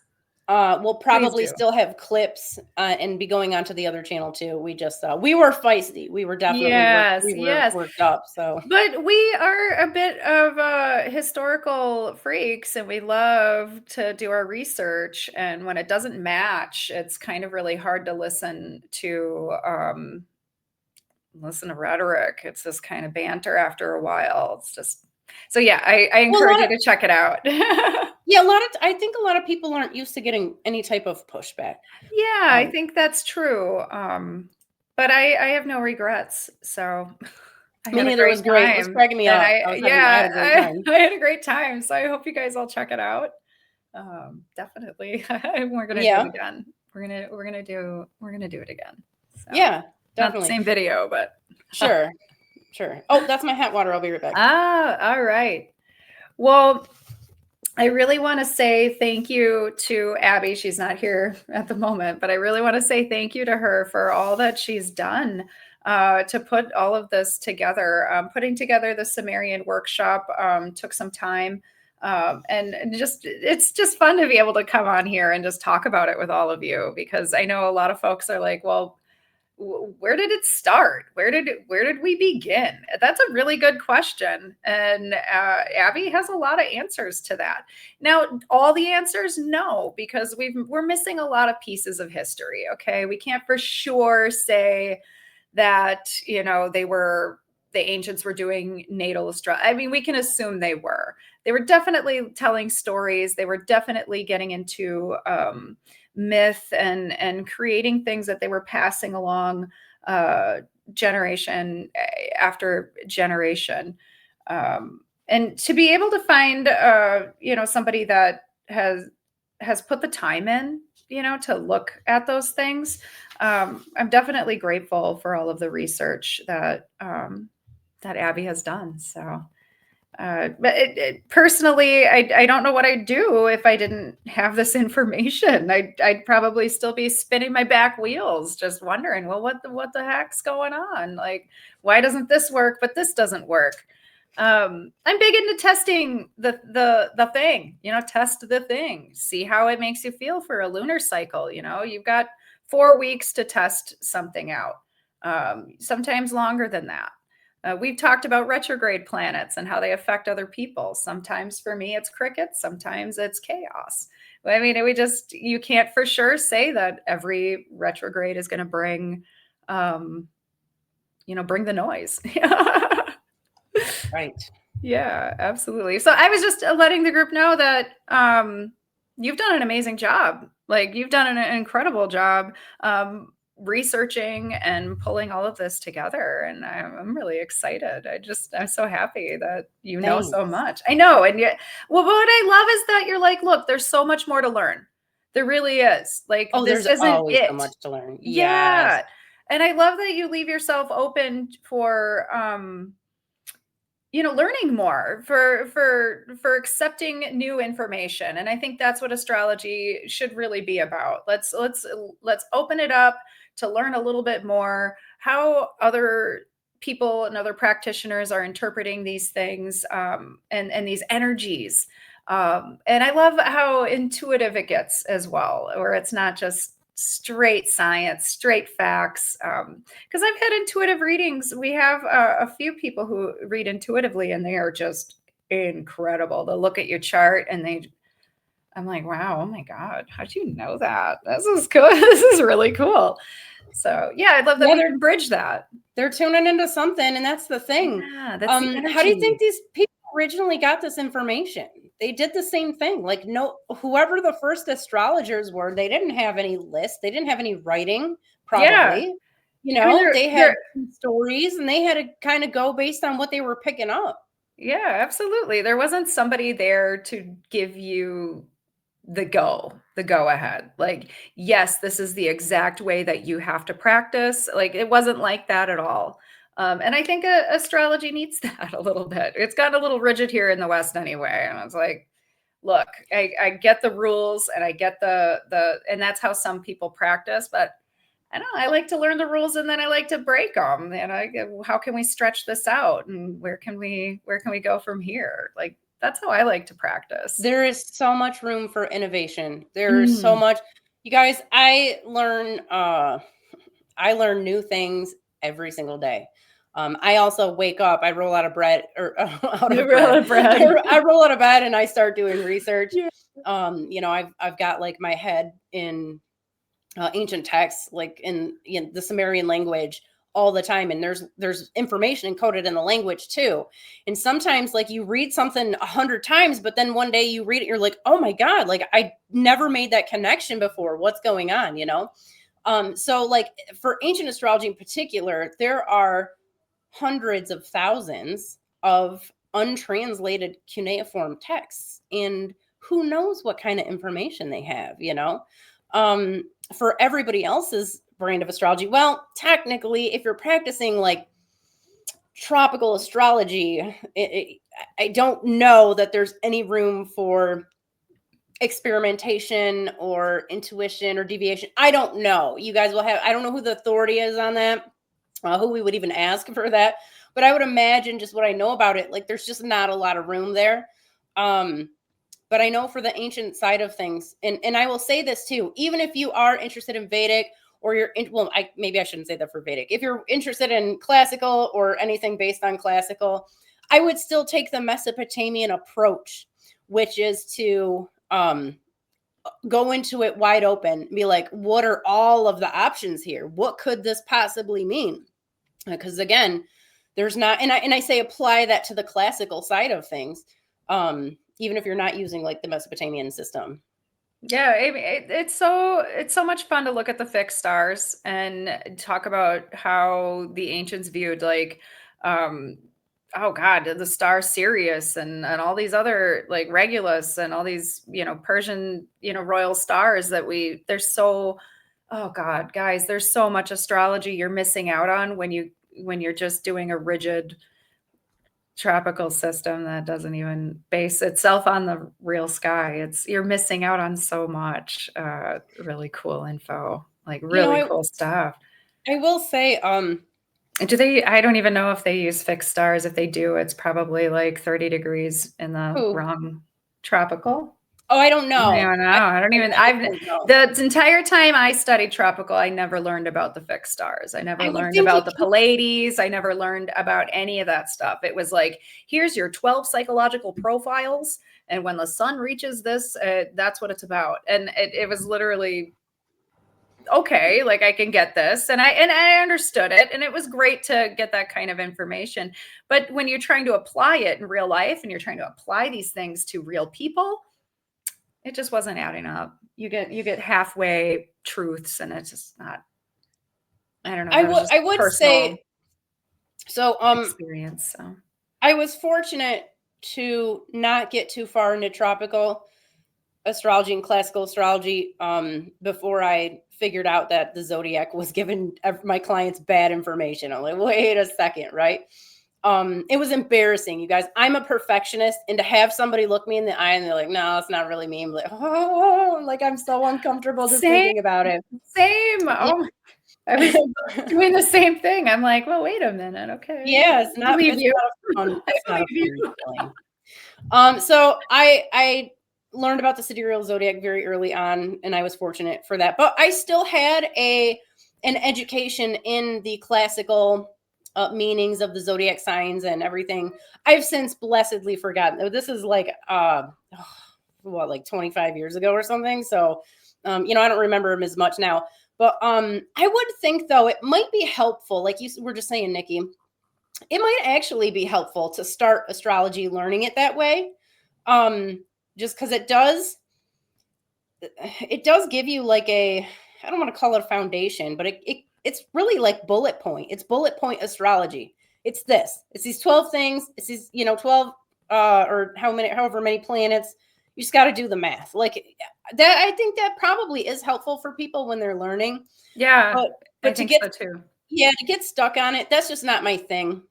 B: we'll probably still have clips and be going on to the other channel too. We just we were feisty. We were definitely worked up. So,
C: but we are a bit of historical freaks, and we love to do our research. And when it doesn't match, it's kind of really hard to listen to rhetoric. It's just kind of banter after a while. It's just so yeah. I encourage you to check it out.
B: Yeah, I think a lot of people aren't used to getting any type of pushback.
C: Yeah, I think that's true. But I have no regrets. So
B: Me neither. It was great. It was cracking me up. I had a great time.
C: I had a great time. So I hope you guys all check it out. Definitely. We're gonna do it again. We're gonna do it again. So,
B: yeah, definitely.
C: Not the same video, but
B: sure. Oh, that's my hot water. I'll be right back.
C: All right. Well, I really want to say thank you to Abbey. She's not here at the moment, but I really want to say thank you to her for all that she's done to put all of this together. Putting together the Sumerian workshop took some time. And it's just fun to be able to come on here and just talk about it with all of you, because I know a lot of folks are like, well, where did it start? Where did we begin? That's a really good question. And Abbey has a lot of answers to that. Now, all the answers, no, because we're missing a lot of pieces of history. Okay. We can't for sure say that, the ancients were doing natal astrology. I mean, we can assume they were definitely telling stories. They were definitely getting into, myth and creating things that they were passing along generation after generation, and to be able to find somebody that has put the time in to look at those things. I'm definitely grateful for all of the research that Abbey has done. So but personally, I don't know what I'd do if I didn't have this information. I'd probably still be spinning my back wheels, just wondering, well, what the heck's going on? Like, why doesn't this work, but this doesn't work? I'm big into testing the thing, test the thing, see how it makes you feel for a lunar cycle. You've got 4 weeks to test something out, sometimes longer than that. We've talked about retrograde planets and how they affect other people. Sometimes for me, it's crickets. Sometimes it's chaos. I mean, you can't for sure say that every retrograde is going to bring the noise.
B: Right.
C: Yeah, absolutely. So I was just letting the group know that you've done an amazing job. Like, you've done an incredible job researching and pulling all of this together, and I'm really excited. I'm so happy that you know so much. I know, and yet, well, what I love is that you're like, look, there's so much more to learn. There really is. Like,
B: this isn't always so much to learn.
C: Yeah, and I love that you leave yourself open for learning more, for accepting new information. And I think that's what astrology should really be about. Let's open it up to learn a little bit more how other people and other practitioners are interpreting these things, and these energies. And I love how intuitive it gets as well, where it's not just straight science, straight facts. Because I've had intuitive readings. We have a few people who read intuitively, and they are just incredible. They'll look at your chart and I'm like, wow, oh my God, how'd you know that? This is cool. This is really cool. So yeah, I love that we can bridge that.
B: They're tuning into something, and that's the thing.
C: Yeah, that's the energy.
B: How do you think these people originally got this information? They did the same thing. Like, whoever the first astrologers were, they didn't have any list. They didn't have any writing, probably.
C: Yeah.
B: They had stories, and they had to kind of go based on what they were picking up.
C: Yeah, absolutely. There wasn't somebody there to give you the go ahead. Like, yes, this is the exact way that you have to practice. Like, it wasn't like that at all. And I think astrology needs that a little bit. It's gotten a little rigid here in the West anyway. And it's like, look, I get the rules, and I get and that's how some people practice, but I don't know, I like to learn the rules, and then I like to break them. And how can we stretch this out? And where can we go from here? Like, that's how I like to practice.
B: There is so much room for innovation. There's so much. You guys, I learn new things every single day. I also wake up, I roll out of bread, or I roll out of bed and I start doing research. Yeah. I've got like my head in ancient texts, like in the Sumerian language all the time. And there's information encoded in the language too. And sometimes like you read something 100 times, but then one day you read it, you're like, oh my God, like I never made that connection before. What's going on? So like for ancient astrology in particular, there are hundreds of thousands of untranslated cuneiform texts, and who knows what kind of information they have, for everybody else's brand of astrology. Well, technically, if you're practicing like tropical astrology, I don't know that there's any room for experimentation or intuition or deviation. I don't know. You guys will have, I don't know who the authority is on that, who we would even ask for that. But I would imagine just what I know about it, like there's just not a lot of room there. But I know for the ancient side of things, and I will say this too, even if you are interested in Vedic, or maybe I shouldn't say that for Vedic. If you're interested in classical or anything based on classical, I would still take the Mesopotamian approach, which is to go into it wide open and be like, what are all of the options here? What could this possibly mean? Because again, there's not, and I say apply that to the classical side of things, even if you're not using like the Mesopotamian system.
C: Yeah, it's so much fun to look at the fixed stars and talk about how the ancients viewed like, oh God, the star Sirius and all these other like Regulus and all these, Persian, royal stars that there's so, oh God, guys, there's so much astrology you're missing out on when you're just doing a rigid tropical system that doesn't even base itself on the real sky. You're missing out on so much really cool info, like really cool stuff.
B: I will say,
C: I don't even know if they use fixed stars. If they do, it's probably like 30 degrees in the wrong tropical.
B: Oh, I don't know.
C: The entire time I studied tropical, I never learned about the fixed stars. I never learned about the Pleiades. I never learned about any of that stuff. It was like, here's your 12 psychological profiles. And when the sun reaches this, that's what it's about. And it was literally, okay, like I can get this. And I understood it. And it was great to get that kind of information. But when you're trying to apply it in real life and you're trying to apply these things to real people, it just wasn't adding up. You get halfway truths, and it's just not. I don't know.
B: I would say so.
C: Experience. So
B: I was fortunate to not get too far into tropical astrology and classical astrology before I figured out that the zodiac was giving my clients bad information. I'm like, wait a second, right? It was embarrassing, you guys. I'm a perfectionist, and to have somebody look me in the eye and they're like, no, it's not really me. I'm like, oh, like I'm so uncomfortable just thinking about it.
C: Same. Oh. I was doing the same thing. I'm like, well, wait a minute. Okay.
B: Yeah, it's not,
C: believe
B: it's
C: you.
B: not a fun,
C: I
B: it's not a
C: believe you.
B: fun feeling. So I learned about the sidereal zodiac very early on, and I was fortunate for that. But I still had an education in the classical meanings of the zodiac signs and everything. I've since blessedly forgotten. This is like what, like 25 years ago or something. So I don't remember them as much now. But I would think though it might be helpful, like you were just saying, Niki, it might actually be helpful to start astrology learning it that way. Just because it does give you like I don't want to call it a foundation, but it's really like bullet point. It's bullet point astrology. It's these 12 things. It's these, 12 or however many planets. You just got to do the math. Like that, I think that probably is helpful for people when they're learning.
C: Yeah,
B: but
C: I
B: to
C: think
B: get
C: so too.
B: Yeah, to get stuck on it, that's just not my thing.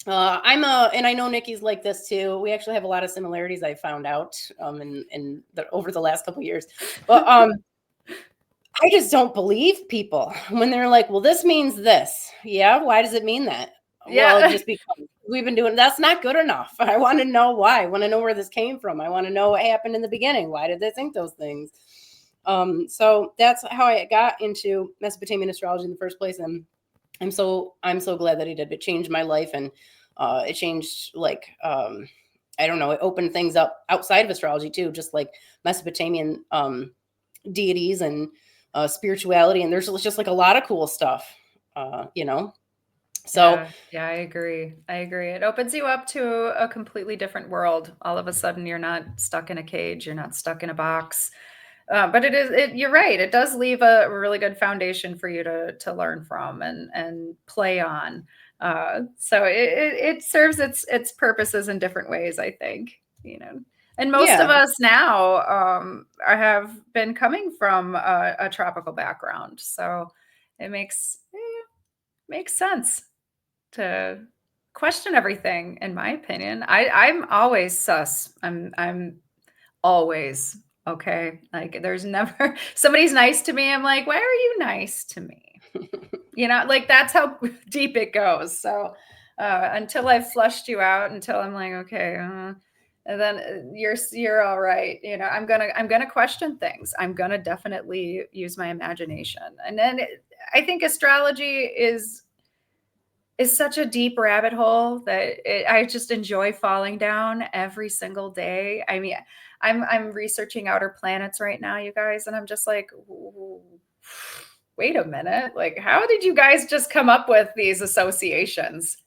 B: And I know Nikki's like this too. We actually have a lot of similarities, I found out over the last couple of years. But I just don't believe people when they're like, well, this means this. Yeah, why does it mean that?
C: Yeah.
B: Well, just because we've been doing that's not good enough. I want to know why. I want to know where this came from. I want to know what happened in the beginning. Why did they think those things? So that's how I got into Mesopotamian astrology in the first place. And I'm so glad that he did. It changed my life, and it changed I don't know, it opened things up outside of astrology too, just like Mesopotamian deities and spirituality, and there's just like a lot of cool stuff, So
C: yeah, I agree. It opens you up to a completely different world. All of a sudden, you're not stuck in a cage. You're not stuck in a box. But you're right. It does leave a really good foundation for you to learn from and play on. So it serves its purposes in different ways, I think, And most of us now have been coming from a tropical background, so it makes sense to question everything. In my opinion, I'm always sus. I'm always okay. Like there's never somebody's nice to me. I'm like, why are you nice to me? Like that's how deep it goes. So until I've flushed you out, until I'm like, okay, and then you're all right. I'm gonna question things. I'm gonna definitely use my imagination. And then I think astrology is such a deep rabbit hole that I just enjoy falling down every single day. I mean, I'm researching outer planets right now, you guys, and I'm just like, wait a minute, like, how did you guys just come up with these associations?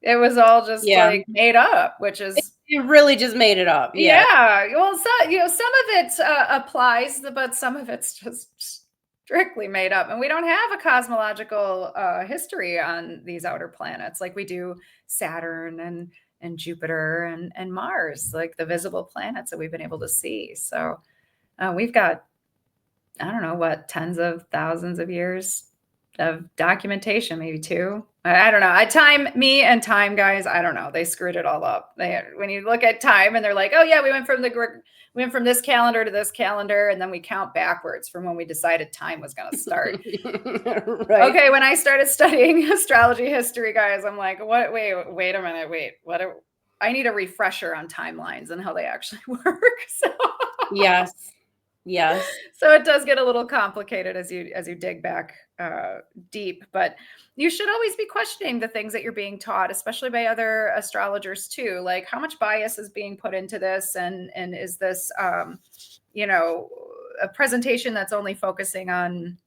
C: It was all just like made up, which is
B: you really just made it up.
C: Yeah. Well, so some of it applies, but some of it's just strictly made up, and we don't have a cosmological history on these outer planets like we do Saturn and Jupiter and Mars, like the visible planets that we've been able to see. So we've got, I don't know what, tens of thousands of years of documentation, maybe two. I don't know. Me and time, guys, I don't know. They screwed it all up. When you look at time and they're like, oh yeah, we went from this calendar to this calendar, and then we count backwards from when we decided time was going to start. Right. Okay, when I started studying astrology history, guys, I'm like, what? Wait a minute. What? I need a refresher on timelines and how they actually work. So
B: yes.
C: So it does get a little complicated as you dig back deep, but you should always be questioning the things that you're being taught, especially by other astrologers too. Like, how much bias is being put into this, and is this a presentation that's only focusing on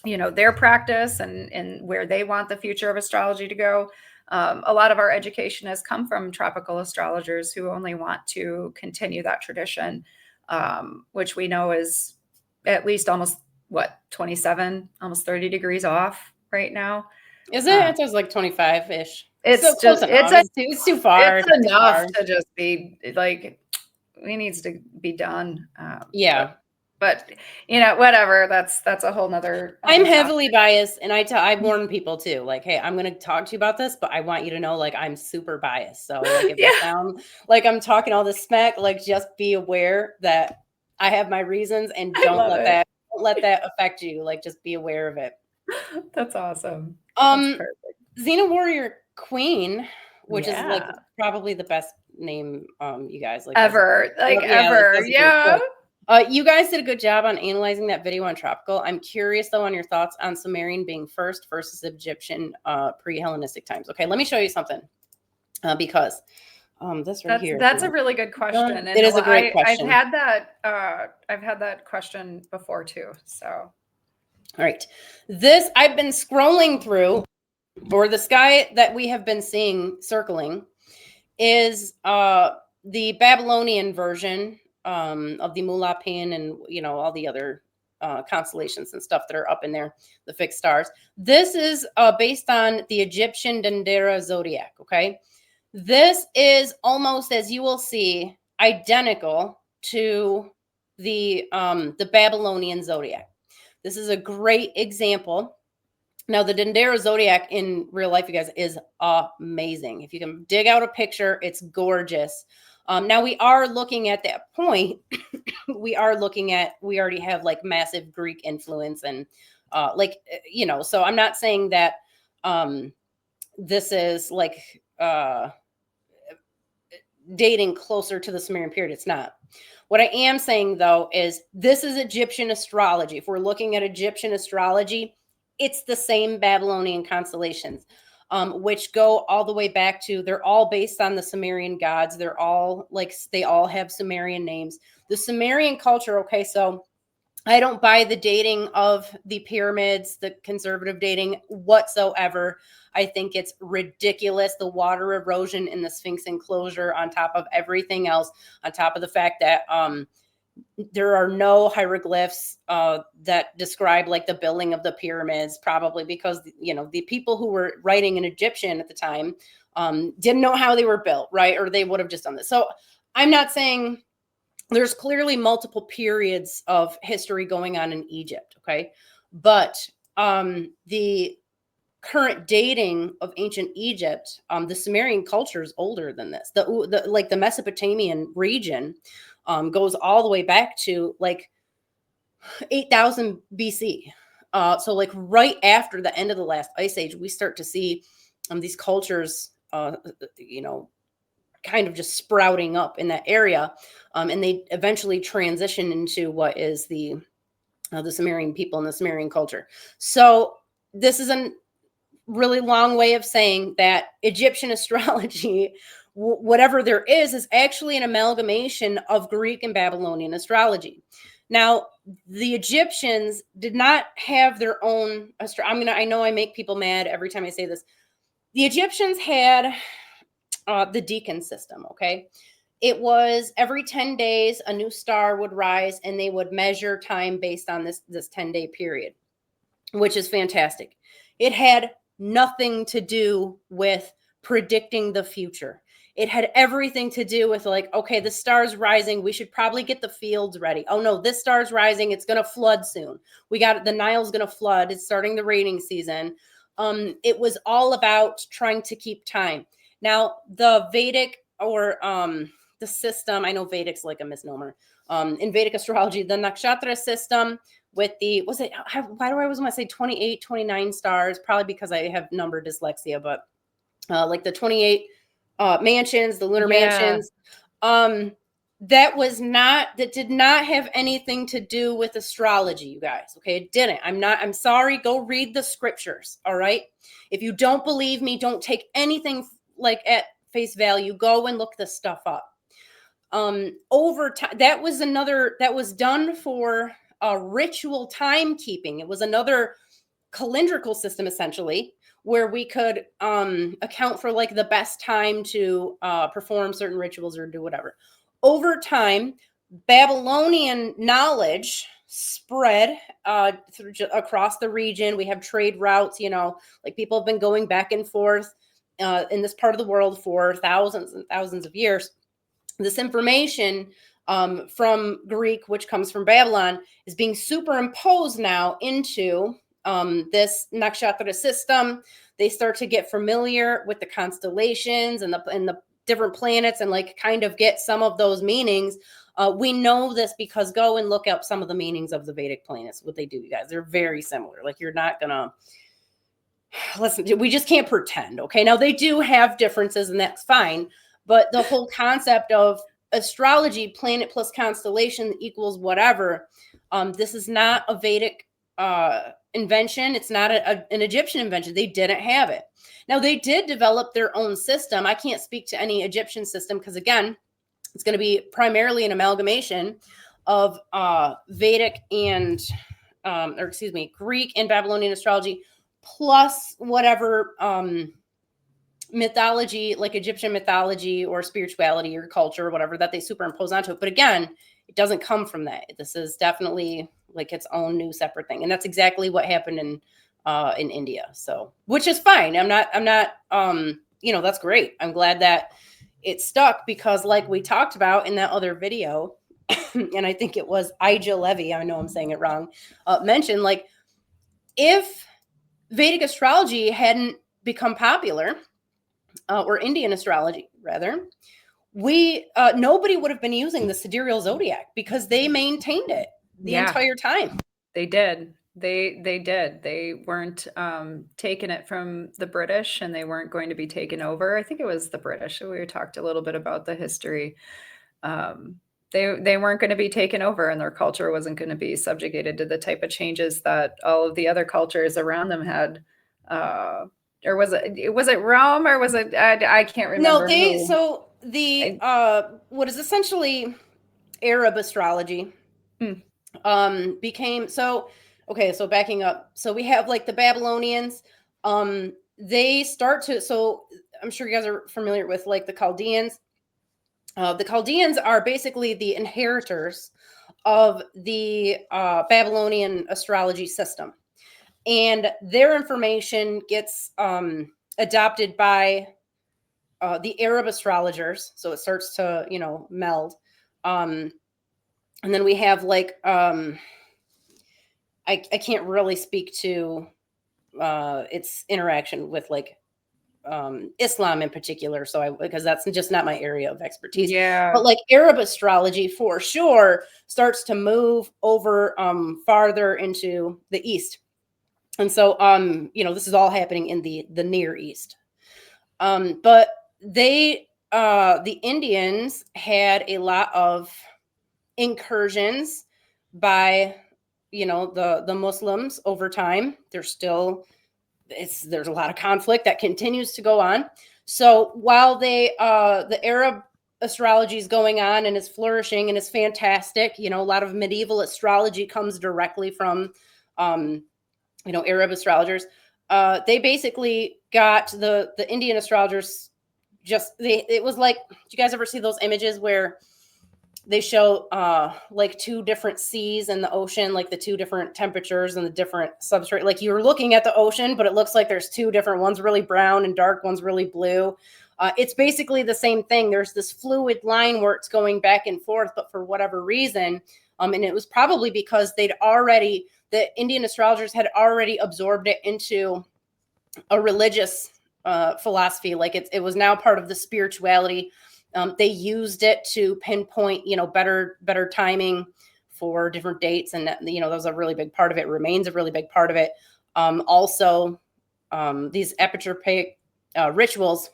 C: their practice and where they want the future of astrology to go. A lot of our education has come from tropical astrologers who only want to continue that tradition, which we know is at least almost 27, almost 30 degrees off right now.
B: Is it? It was like 25-ish.
C: It's just,
B: it's too far.
C: It's enough to just be like, it needs to be done. But whatever. That's a whole nother.
B: I'm heavily biased, and I warn people too. Like, hey, I'm going to talk to you about this, but I want you to know, like, I'm super biased. So, like, if I sound like I'm talking all this smack, like, just be aware that I have my reasons, and don't let that affect you. Like, just be aware of it.
C: That's awesome. That's
B: Um,
C: perfect.
B: Xena Warrior Queen, which is like
C: Yeah.
B: probably the best name, you guys like as a,
C: Ever, like
B: yeah, like
C: ever.
B: as a group.
C: Yeah.
B: Cool. You guys did a good job on analyzing that video on tropical. I'm curious though on your thoughts on Sumerian being first versus Egyptian pre-Hellenistic times. Okay, let me show you something because this right here.
C: That's a really good question.
B: It
C: And
B: is a great
C: I've
B: question.
C: had that question before too. So
B: All right, this I've been scrolling through, or the sky that we have been seeing circling is the Babylonian version of the Mulapan and all the other constellations and stuff that are up in there, the fixed stars. This is based on the Egyptian Dendera zodiac. Okay, this is almost, as you will see, identical to the Babylonian zodiac. This is a great example. Now, the Dendera zodiac in real life, you guys, is amazing. If you can dig out a picture, it's gorgeous. Now, we are looking at that point. We already have like massive Greek influence and so I'm not saying that this is like dating closer to the Sumerian period. It's not. What I am saying, though, is this is Egyptian astrology. If we're looking at Egyptian astrology, it's the same Babylonian constellations, which go all the way back to, they're all based on the Sumerian gods. They're all they all have Sumerian names. The Sumerian culture, okay, so I don't buy the dating of the pyramids, the conservative dating whatsoever. I think it's ridiculous. The water erosion in the Sphinx enclosure, on top of everything else, on top of the fact that there are no hieroglyphs that describe like the building of the pyramids, probably because the people who were writing in Egyptian at the time didn't know how they were built, right? Or they would have just done this. So I'm not saying, there's clearly multiple periods of history going on in Egypt, okay? But the current dating of ancient Egypt, the Sumerian culture is older than this. The Mesopotamian region goes all the way back to like 8,000 BC. So like right after the end of the last ice age, we start to see these cultures, kind of just sprouting up in that area, and they eventually transition into what is the Sumerian people and the Sumerian culture. So this is a really long way of saying that Egyptian astrology, whatever there is actually an amalgamation of Greek and Babylonian astrology. Now, the Egyptians did not have their own I know I make people mad every time I say this. The Egyptians had the deacon system, okay? It was every 10 days, a new star would rise and they would measure time based on this 10-day period, which is fantastic. It had nothing to do with predicting the future. It had everything to do with like, okay, the star's rising. We should probably get the fields ready. Oh no, this star's rising. It's going to flood soon. The Nile's going to flood. It's starting the rainy season. It was all about trying to keep time. Now, the Vedic or the system, I know Vedic's like a misnomer. In Vedic astrology, the nakshatra system with why do I always want to say 28, 29 stars? Probably because I have number dyslexia, but like the 28 mansions, the lunar mansions, that did not have anything to do with astrology, you guys. Okay, it didn't. I'm sorry. Go read the scriptures. All right. If you don't believe me, don't take anything like at face value. Go and look this stuff up. Over time, that was done for ritual timekeeping. It was another calendrical system, essentially, where we could account for like the best time to perform certain rituals or do whatever. Over time, Babylonian knowledge spread across the region. We have trade routes, like people have been going back and forth in this part of the world for thousands and thousands of years. This information from Greek, which comes from Babylon, is being superimposed now into this nakshatra system. They start to get familiar with the constellations and the different planets and like kind of get some of those meanings. We know this because go and look up some of the meanings of the Vedic planets, what they do, you guys. They're very similar. Like you're not gonna listen, we just can't pretend. Okay. Now they do have differences and that's fine. But the whole concept of astrology, planet plus constellation equals whatever. This is not a Vedic invention. It's not an Egyptian invention. They didn't have it. Now they did develop their own system. I can't speak to any Egyptian system because again, it's going to be primarily an amalgamation of Vedic and, Greek and Babylonian astrology, plus whatever mythology, like Egyptian mythology or spirituality or culture or whatever that they superimpose onto it. But again, it doesn't come from that. This is definitely like its own new separate thing. And that's exactly what happened in India. So, which is fine. I'm not, that's great. I'm glad that it stuck because like we talked about in that other video, and I think it was Ija Levy, I know I'm saying it wrong, mentioned like if Vedic astrology hadn't become popular, or Indian astrology rather, nobody would have been using the sidereal zodiac because they maintained it the entire time.
C: They did. They did. They weren't taking it from the British, and they weren't going to be taken over. I think it was the British. We talked a little bit about the history. They weren't going to be taken over, and their culture wasn't going to be subjugated to the type of changes that all of the other cultures around them had. Or was it Rome, or was it I can't remember.
B: No, what is essentially Arab astrology became so. Okay, so backing up. So we have like the Babylonians. They start to, so I'm sure you guys are familiar with like the Chaldeans. The Chaldeans are basically the inheritors of the Babylonian astrology system. And their information gets adopted by the Arab astrologers. So it starts to, meld. And then we have like, I can't really speak to its interaction with like Islam in particular. So because that's just not my area of expertise.
C: Yeah.
B: But like Arab astrology for sure starts to move over farther into the East. And so, this is all happening in the Near East. But the Indians had a lot of incursions by the Muslims over time. There's a lot of conflict that continues to go on. So while the Arab astrology is going on and is flourishing and is fantastic, a lot of medieval astrology comes directly from Arab astrologers. They basically got the Indian astrologers it was like, do you guys ever see those images where they show like two different seas in the ocean, like the two different temperatures and the different substrate. Like you're looking at the ocean, but it looks like there's two different ones, really brown and dark, one's really blue. It's basically the same thing. There's this fluid line where it's going back and forth, but for whatever reason, and it was probably because the Indian astrologers had already absorbed it into a religious philosophy. Like it was now part of the spirituality. They used it to pinpoint, better timing for different dates. And, that was a really big part of it. It remains a really big part of it. Also, these apotropaic rituals,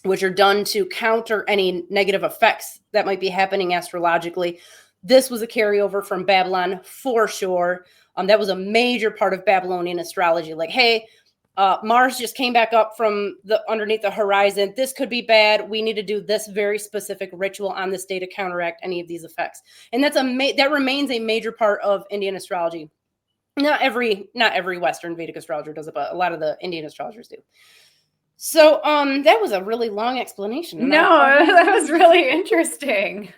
B: which are done to counter any negative effects that might be happening astrologically. This was a carryover from Babylon for sure. That was a major part of Babylonian astrology. Like, hey, Mars just came back up from underneath the horizon. This could be bad. We need to do this very specific ritual on this day to counteract any of these effects. And that remains a major part of Indian astrology. Not every Western Vedic astrologer does it, but a lot of the Indian astrologers do. So that was a really long explanation.
C: No, that was really interesting.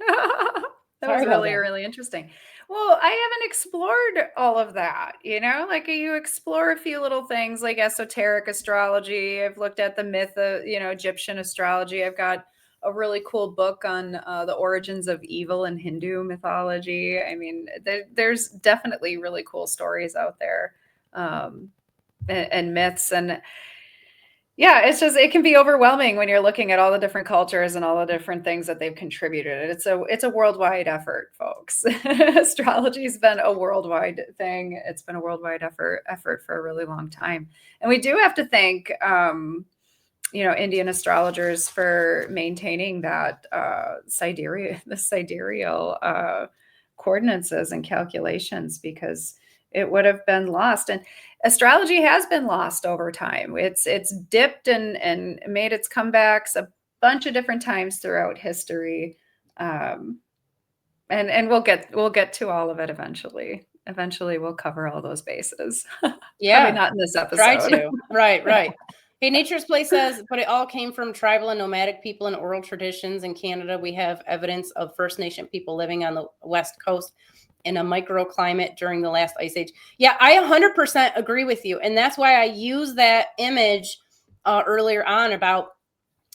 C: That was really, really interesting. Well, I haven't explored all of that, like you explore a few little things like esoteric astrology. I've looked at the myth of, Egyptian astrology. I've got a really cool book on the origins of evil in Hindu mythology. I mean, there's definitely really cool stories out there and myths. And Yeah, it's just, it can be overwhelming when you're looking at all the different cultures and all the different things that they've contributed. It's a worldwide effort, folks. Astrology's been a worldwide thing. It's been a worldwide effort for a really long time. And we do have to thank Indian astrologers for maintaining that sidereal coordinates and calculations, because it would have been lost. And astrology has been lost over time. It's dipped and made its comebacks a bunch of different times throughout history. And we'll get to all of it eventually. Eventually we'll cover all those bases.
B: Yeah.
C: Probably not in this episode.
B: Try to. Right. Hey, Nature's Play says, but it all came from tribal and nomadic people and oral traditions. In Canada, we have evidence of First Nation people living on the West Coast in a microclimate during the last ice age. Yeah, I 100% agree with you. And that's why I use that image earlier on about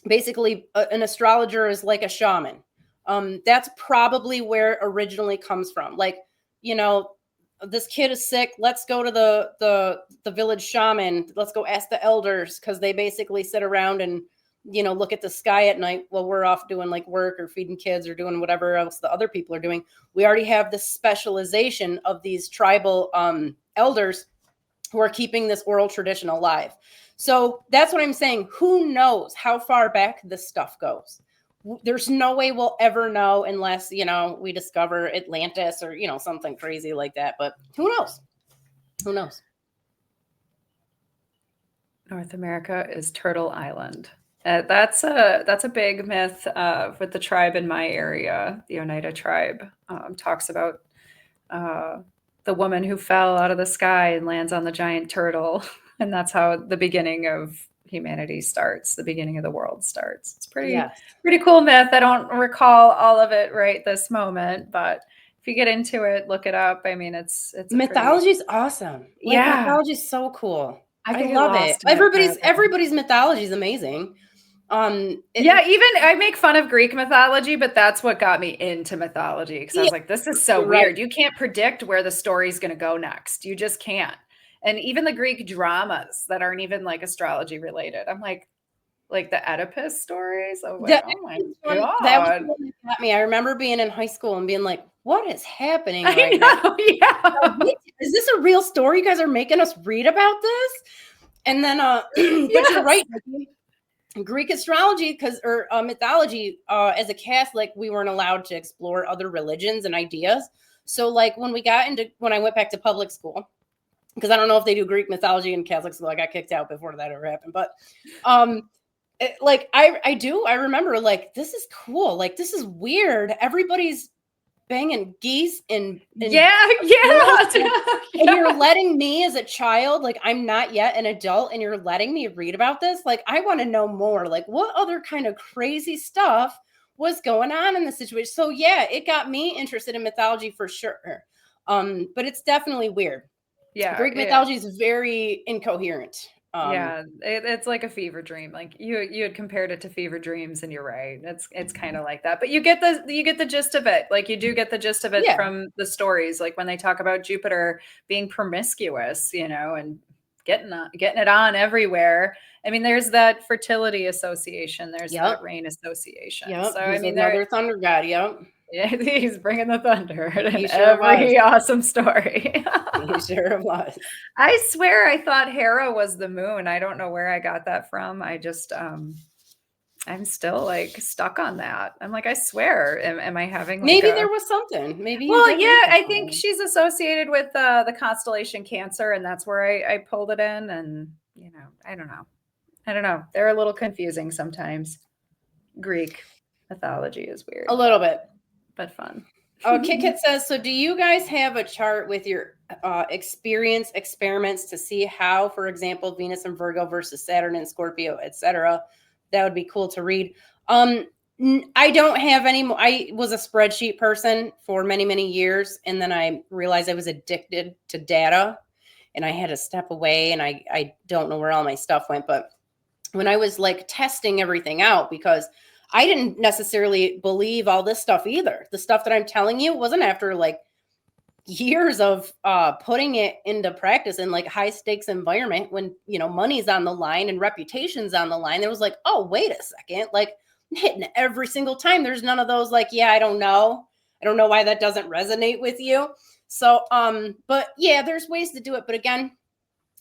B: basically an astrologer is like a shaman. That's probably where it originally comes from. Like, this kid is sick. Let's go to the village shaman. Let's go ask the elders, because they basically sit around and, look at the sky at night while we're off doing like work or feeding kids or doing whatever else the other people are doing. We already have the specialization of these tribal elders who are keeping this oral tradition alive. So that's what I'm saying. Who knows how far back this stuff goes? There's no way we'll ever know unless, we discover Atlantis or, something crazy like that. But who knows? Who knows?
C: North America is Turtle Island. That's a big myth with the tribe in my area. The Oneida tribe talks about the woman who fell out of the sky and lands on the giant turtle. And that's how the beginning of humanity starts. The beginning of the world starts. It's pretty cool myth. I don't recall all of it right this moment, but if you get into it, look it up. I mean, it's
B: mythology's awesome.
C: Yeah,
B: mythology's so cool. I
C: think
B: love it. Everybody's mythology is amazing.
C: Even I make fun of Greek mythology, but that's what got me into mythology, because I was like, this is so weird. You can't predict where the story's going to go next. You just can't. And even the Greek dramas that aren't even like astrology related, I'm like the Oedipus stories. Oh my God.
B: That was the one that got me. I remember being in high school and being like, what is happening
C: right now? Yeah.
B: Is this a real story? You guys are making us read about this? And then, but you're right. Greek astrology, or mythology, as a Catholic, we weren't allowed to explore other religions and ideas. So like when I went back to public school, because I don't know if they do Greek mythology in Catholic school, I got kicked out before that ever happened. But I remember like, this is cool. Like, this is weird. Everybody's banging geese and
C: yeah.
B: And you're letting me as a child, like I'm not yet an adult, and you're letting me read about this. Like, I want to know more. Like, what other kind of crazy stuff was going on in the situation? So yeah, it got me interested in mythology for sure. But it's definitely weird.
C: Yeah,
B: Greek mythology is very incoherent.
C: It's like a fever dream. Like you had compared it to fever dreams, and you're right. It's kind of like that. But you get the gist of it. Like you do get the gist of it from the stories. Like when they talk about Jupiter being promiscuous, and getting it on everywhere. I mean, there's that fertility association. There's that rain association.
B: Yep.
C: So I mean,
B: another thunder god. Yep.
C: Yeah, he's bringing the thunder in every awesome story.
B: He sure was.
C: I swear I thought Hera was the moon. I don't know where I got that from. I just, I'm still like stuck on that. I'm like, I swear, am I having like
B: maybe there was something. Maybe.
C: Well, yeah, I think she's associated with the constellation Cancer, and that's where I pulled it in. And, I don't know. They're a little confusing sometimes. Greek mythology is weird.
B: A little bit.
C: But fun.
B: Oh, Kit says, so do you guys have a chart with your experiments to see how, for example, Venus and Virgo versus Saturn and Scorpio, etc.? That would be cool to read. I don't have any more. I was a spreadsheet person for many, many years. And then I realized I was addicted to data and I had to step away, and I don't know where all my stuff went. But when I was like testing everything out, because I didn't necessarily believe all this stuff either. The stuff that I'm telling you wasn't after like years of putting it into practice in like high stakes environment when, you know, money's on the line and reputation's on the line. It was like, oh, wait a second, like I'm hitting every single time. There's none of those like, yeah, I don't know why that doesn't resonate with you. So, but yeah, there's ways to do it. But again,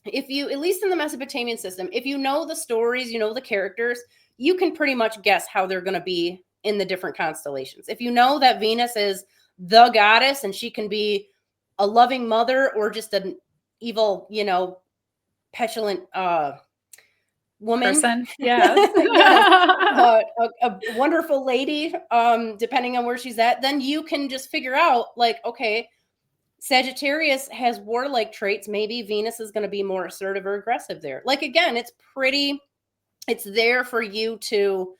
B: if you, at least in the Mesopotamian system, if you know the stories, you know the characters, you can pretty much guess how they're going to be in the different constellations. If you know that Venus is the goddess and she can be a loving mother or just an evil, you know, petulant woman.
C: Person. Yes.
B: Yes. A wonderful lady, depending on where she's at, then you can just figure out like, okay, Sagittarius has warlike traits. Maybe Venus is going to be more assertive or aggressive there. Like, again, it's there for you to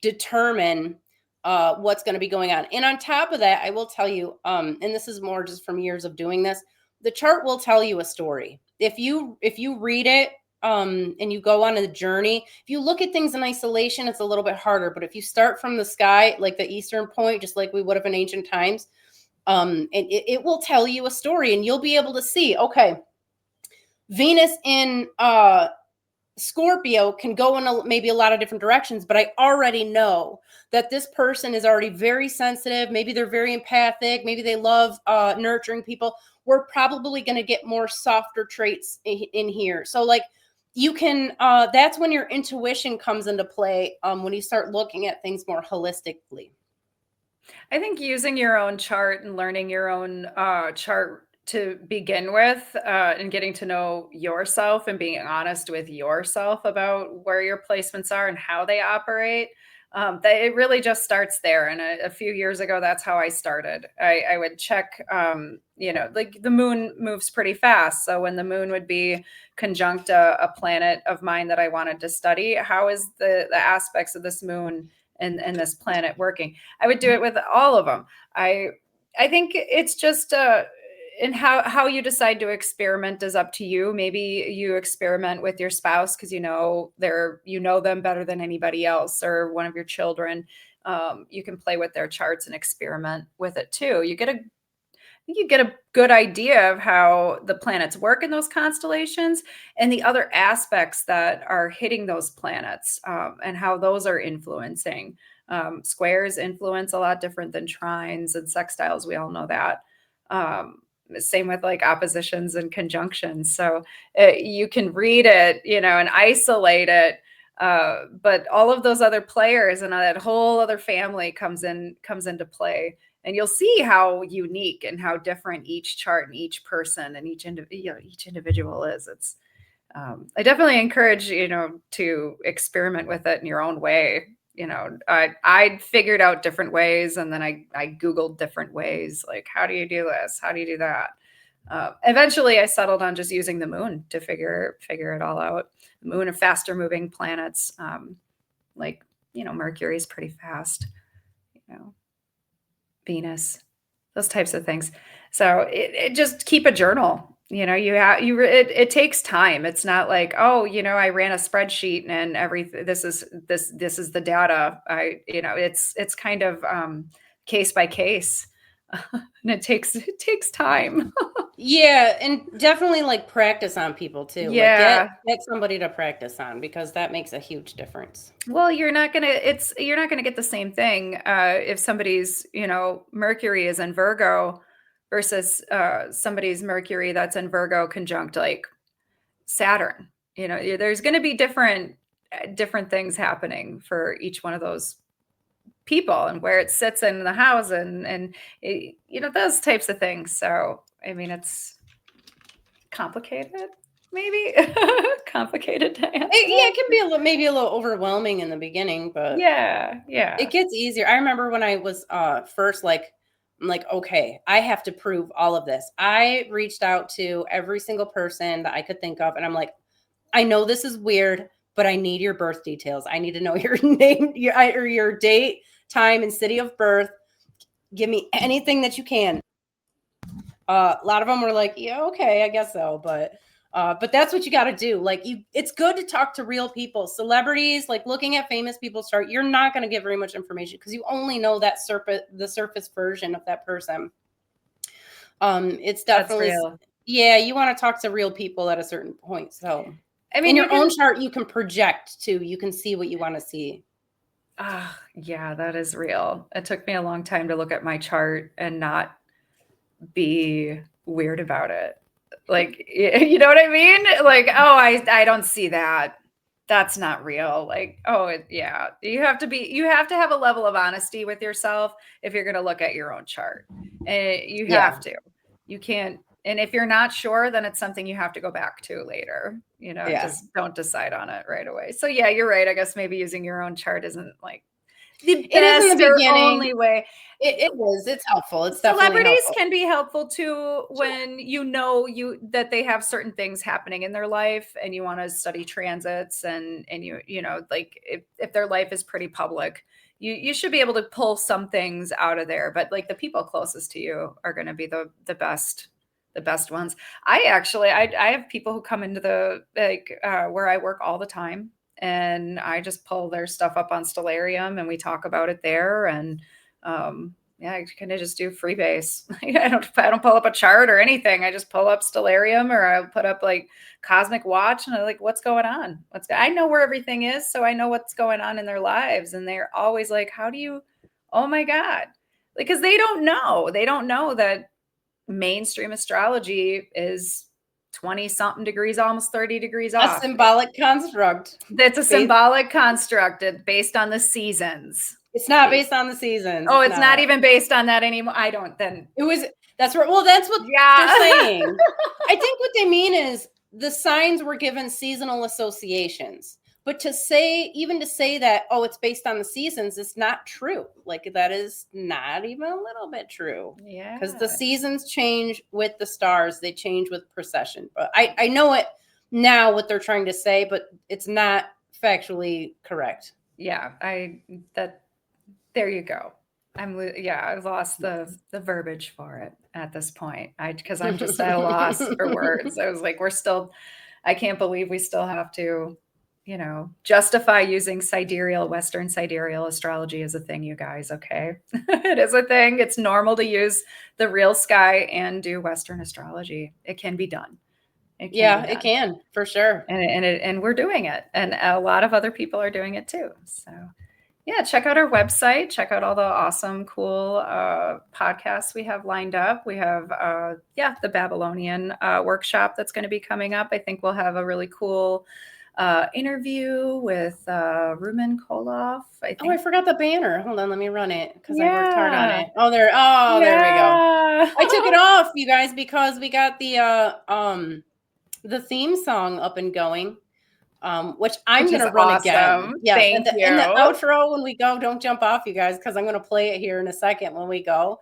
B: determine what's going to be going on. And on top of that, I will tell you, and this is more just from years of doing this, the chart will tell you a story. If you read it, and you go on a journey, if you look at things in isolation, it's a little bit harder. But if you start from the sky, like the eastern point, just like we would have in ancient times, and it will tell you a story, and you'll be able to see, okay, Venus in Scorpio can go in maybe a lot of different directions, but I already know that this person is already very sensitive. Maybe they're very empathic. Maybe they love nurturing people. We're probably going to get more softer traits in here. So like you can, that's when your intuition comes into play, when you start looking at things more holistically.
C: I think using your own chart and learning your own chart to begin with, and getting to know yourself and being honest with yourself about where your placements are and how they operate, it really just starts there. And a few years ago, that's how I started. I would check, you know, like the moon moves pretty fast. So when the moon would be conjunct a planet of mine that I wanted to study, how is the aspects of this moon and this planet working? I would do it with all of them. I think it's just and how you decide to experiment is up to you. Maybe you experiment with your spouse because you know them better than anybody else, or one of your children. You can play with their charts and experiment with it too. You get a good idea of how the planets work in those constellations and the other aspects that are hitting those planets, and how those are influencing. Squares influence a lot different than trines and sextiles. We all know that. Same with like oppositions and conjunctions. So you can read it, you know, and isolate it. But all of those other players and that whole other family comes into play. And you'll see how unique and how different each chart and each person and each individual is. It's I definitely encourage, you know, to experiment with it in your own way. You know, I figured out different ways, and then I Googled different ways, like, how do you do this? How do you do that? Eventually I settled on just using the moon to figure it all out. The moon of faster moving planets, like, you know, Mercury is pretty fast, you know, Venus, those types of things. So it just keep a journal. You know, it takes time. It's not like, oh, you know, I ran a spreadsheet and everything. This is the data. It's kind of case by case, and it takes time.
B: Yeah, and definitely like practice on people too.
C: Yeah.
B: Like get somebody to practice on, because that makes a huge difference.
C: Well, you're not gonna get the same thing if somebody's, you know, Mercury is in Virgo versus somebody's Mercury that's in Virgo conjunct like Saturn. You know, there's going to be different things happening for each one of those people and where it sits in the house and you know, those types of things. So I mean, it's complicated, maybe complicated to answer.
B: It can be maybe a little overwhelming in the beginning, but
C: yeah,
B: it gets easier. I remember when I was first, like, I'm like, okay, I have to prove all of this. I reached out to every single person that I could think of, and I'm like, I know this is weird, but I need your birth details. I need to know your name, your date, time, and city of birth. Give me anything that you can. A lot of them were like, yeah, okay, I guess so. But that's what you got to do. Like, it's good to talk to real people, celebrities, like looking at famous people's chart. You're not going to get very much information because you only know the surface version of that person. It's
C: That's
B: definitely,
C: real.
B: yeah, you want to talk to real people at a certain point. So
C: I mean,
B: in
C: you
B: your
C: can,
B: own chart, you can project too. You can see what you want to see.
C: yeah, that is real. It took me a long time to look at my chart and not be weird about it. Like, you know what I mean? Like, oh, I don't see that. That's not real. Like, oh, yeah. You have to have a level of honesty with yourself if you're going to look at your own chart. And you
B: Yeah.
C: have to. You can't. And if you're not sure, then it's something you have to go back to later.
B: Yeah.
C: Just don't decide on it right away. So yeah, you're right. I guess maybe using your own chart isn't like the
B: It is in
C: best
B: the
C: or
B: beginning.
C: only way.
B: It is. It's helpful. It's definitely
C: Celebrities
B: helpful.
C: can be helpful too when that they have certain things happening in their life and you want to study transits and like if their life is pretty public, you should be able to pull some things out of there. But like the people closest to you are going to be the best ones. I have people who come into the where I work all the time, and I just pull their stuff up on Stellarium and we talk about it there. And yeah, I kind of just do freebase. I don't pull up a chart or anything. I just pull up Stellarium, or I'll put up like Cosmic Watch, and I'm like, what's going on? I know where everything is, so I know what's going on in their lives. And they're always like, how do you, oh my God. Like, because they don't know. They don't know that mainstream astrology is 20 something degrees, almost 30 degrees off.
B: A symbolic construct.
C: That's a symbolic construct based on the seasons.
B: It's not based on the seasons.
C: Oh, it's not even based on that anymore. I don't then.
B: It was, that's right. Well, that's what they're saying. I think what they mean is the signs were given seasonal associations. But to say that, oh, it's based on the seasons, is not true. Like that is not even a little bit true.
C: Yeah.
B: Because the seasons change with the stars. They change with precession. But I know it now what they're trying to say, but it's not factually correct.
C: Yeah. There you go. I've lost the verbiage for it at this point. Because I'm just at a loss for words. I was like, I can't believe we still have to, justify using Western Sidereal Astrology as a thing, you guys. Okay. It is a thing. It's normal to use the real sky and do Western astrology. It can be done.
B: It can for sure.
C: And we're doing it. And a lot of other people are doing it too. So yeah, check out our website. Check out all the awesome, cool podcasts we have lined up. We have, the Babylonian workshop that's going to be coming up. I think we'll have a really cool interview with Rumen Koloff.
B: I forgot the banner. Hold on, let me run it because I worked hard on it. There we go. I took it off, you guys, because we got the theme song up and going. Which I'm going to run
C: awesome.
B: again. Yeah,
C: Thank you.
B: In the outro when we go, don't jump off, you guys, because I'm going to play it here in a second when we go.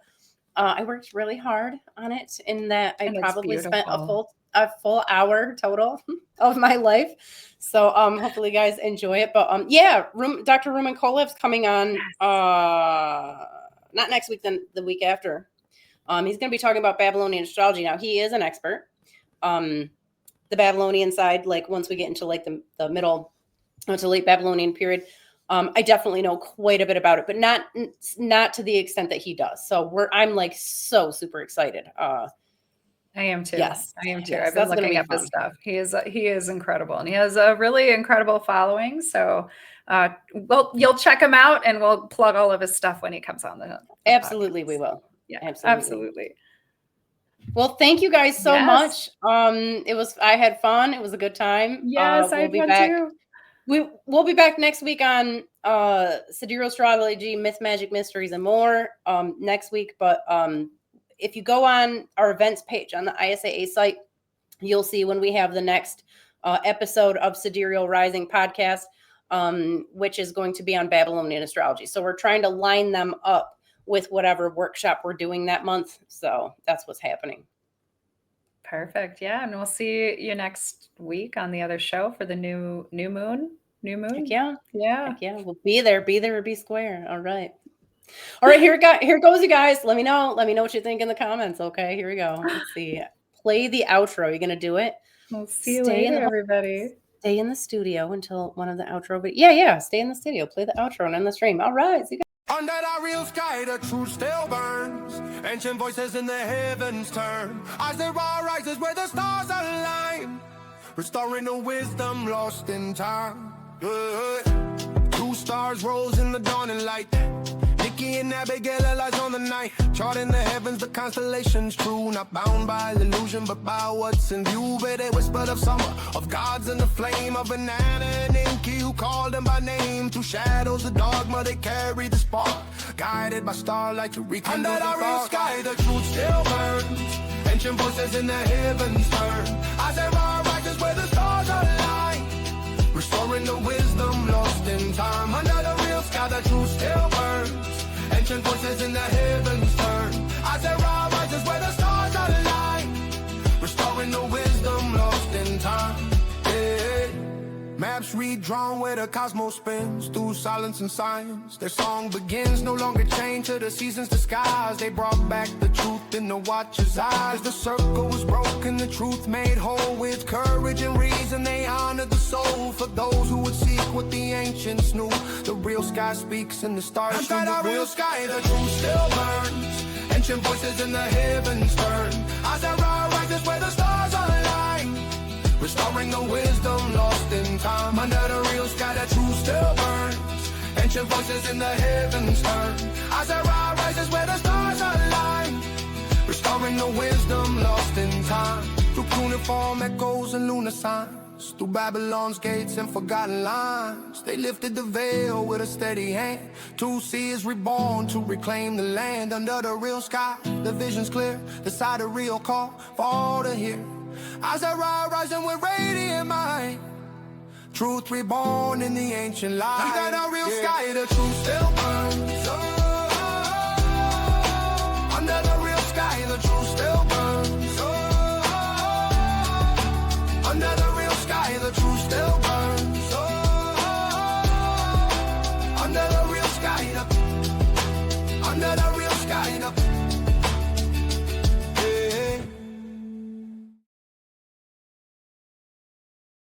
B: I worked really hard on it in that I probably spent a full hour total of my life. So hopefully you guys enjoy it. But Dr. Rumen Koloff's coming on not next week, then the week after. He's going to be talking about Babylonian astrology. Now he is an expert. The Babylonian side, like once we get into like the middle to late Babylonian period, I definitely know quite a bit about it, but not to the extent that he does. So I'm like so super excited.
C: I am too.
B: Yes,
C: I am too.
B: Yes,
C: I've been looking up his stuff. He is incredible, and he has a really incredible following. So, you'll check him out, and we'll plug all of his stuff when he comes on the
B: Absolutely,
C: podcast.
B: We will.
C: Yeah,
B: absolutely. Well, thank you guys so much. I had fun. It was a good time.
C: Yes, I had fun too.
B: We'll be back next week on Sidereal Astrology, Myth, Magic, Mysteries, and more next week. But if you go on our events page on the ISAA site, you'll see when we have the next episode of Sidereal Rising podcast, which is going to be on Babylonian astrology. So we're trying to line them up with whatever workshop we're doing that month. So that's what's happening.
C: Perfect. Yeah. And we'll see you next week on the other show for the new moon.
B: Heck yeah.
C: Yeah.
B: Heck yeah. We'll be there or be square. All right. All right. Here goes, you guys. Let me know what you think in the comments. Okay. Here we go. Let's see. Play the outro. You going to do it?
C: We'll see you later, everybody.
B: Stay in the studio until one of the outro. Yeah. Stay in the studio. Play the outro and end the stream. All right. See you guys.
A: Under the real sky, the truth still burns. Ancient voices in the heavens turn. As the raw rises where the stars align, restoring the wisdom lost in time. Two stars rose in the dawning light. Niki and Abbey lies on the night, charting the heavens, the constellations true. Not bound by illusion, but by what's in view. But they whispered of summer, of gods in the flame, of banana and Niki who called them by name. Through shadows of dogma, they carry the spark, guided by starlight to rekindle the dark. Under the real sky, the truth still burns. Ancient voices in the heavens turn. I say raw righteous where the stars align, restoring the wisdom lost in time. Under the real sky, the truth still burns. Ancient voices in the heavens turn. I say raw righteous where the stars align, restoring the wisdom lost in time. Yeah. Maps redrawn where the cosmos spins through silence and science. Their song begins, no longer chained to the seasons, the skies. They brought back the truth in the watcher's eyes. The circle was broken, the truth made whole. With courage and reason, they honored the soul. For those who would seek what the ancients knew, the real sky speaks and the stars shine. Inside the real sky, the truth still burns. Ancient voices in the heavens turn. I said, righteous where the stars align, restoring the wisdom lost in time. Under the real sky, the truth still burns. Ancient voices in the heavens turn. I said, rises where the stars align, restoring the wisdom lost in time. Through cuneiform echoes and lunar signs, through Babylon's gates and forgotten lines, they lifted the veil with a steady hand. To see is reborn to reclaim the land. Under the real sky, the vision's clear, the sidereal call for all to hear. As I rising with radiant mind, truth reborn in the ancient light. Under the real sky, the truth still burns.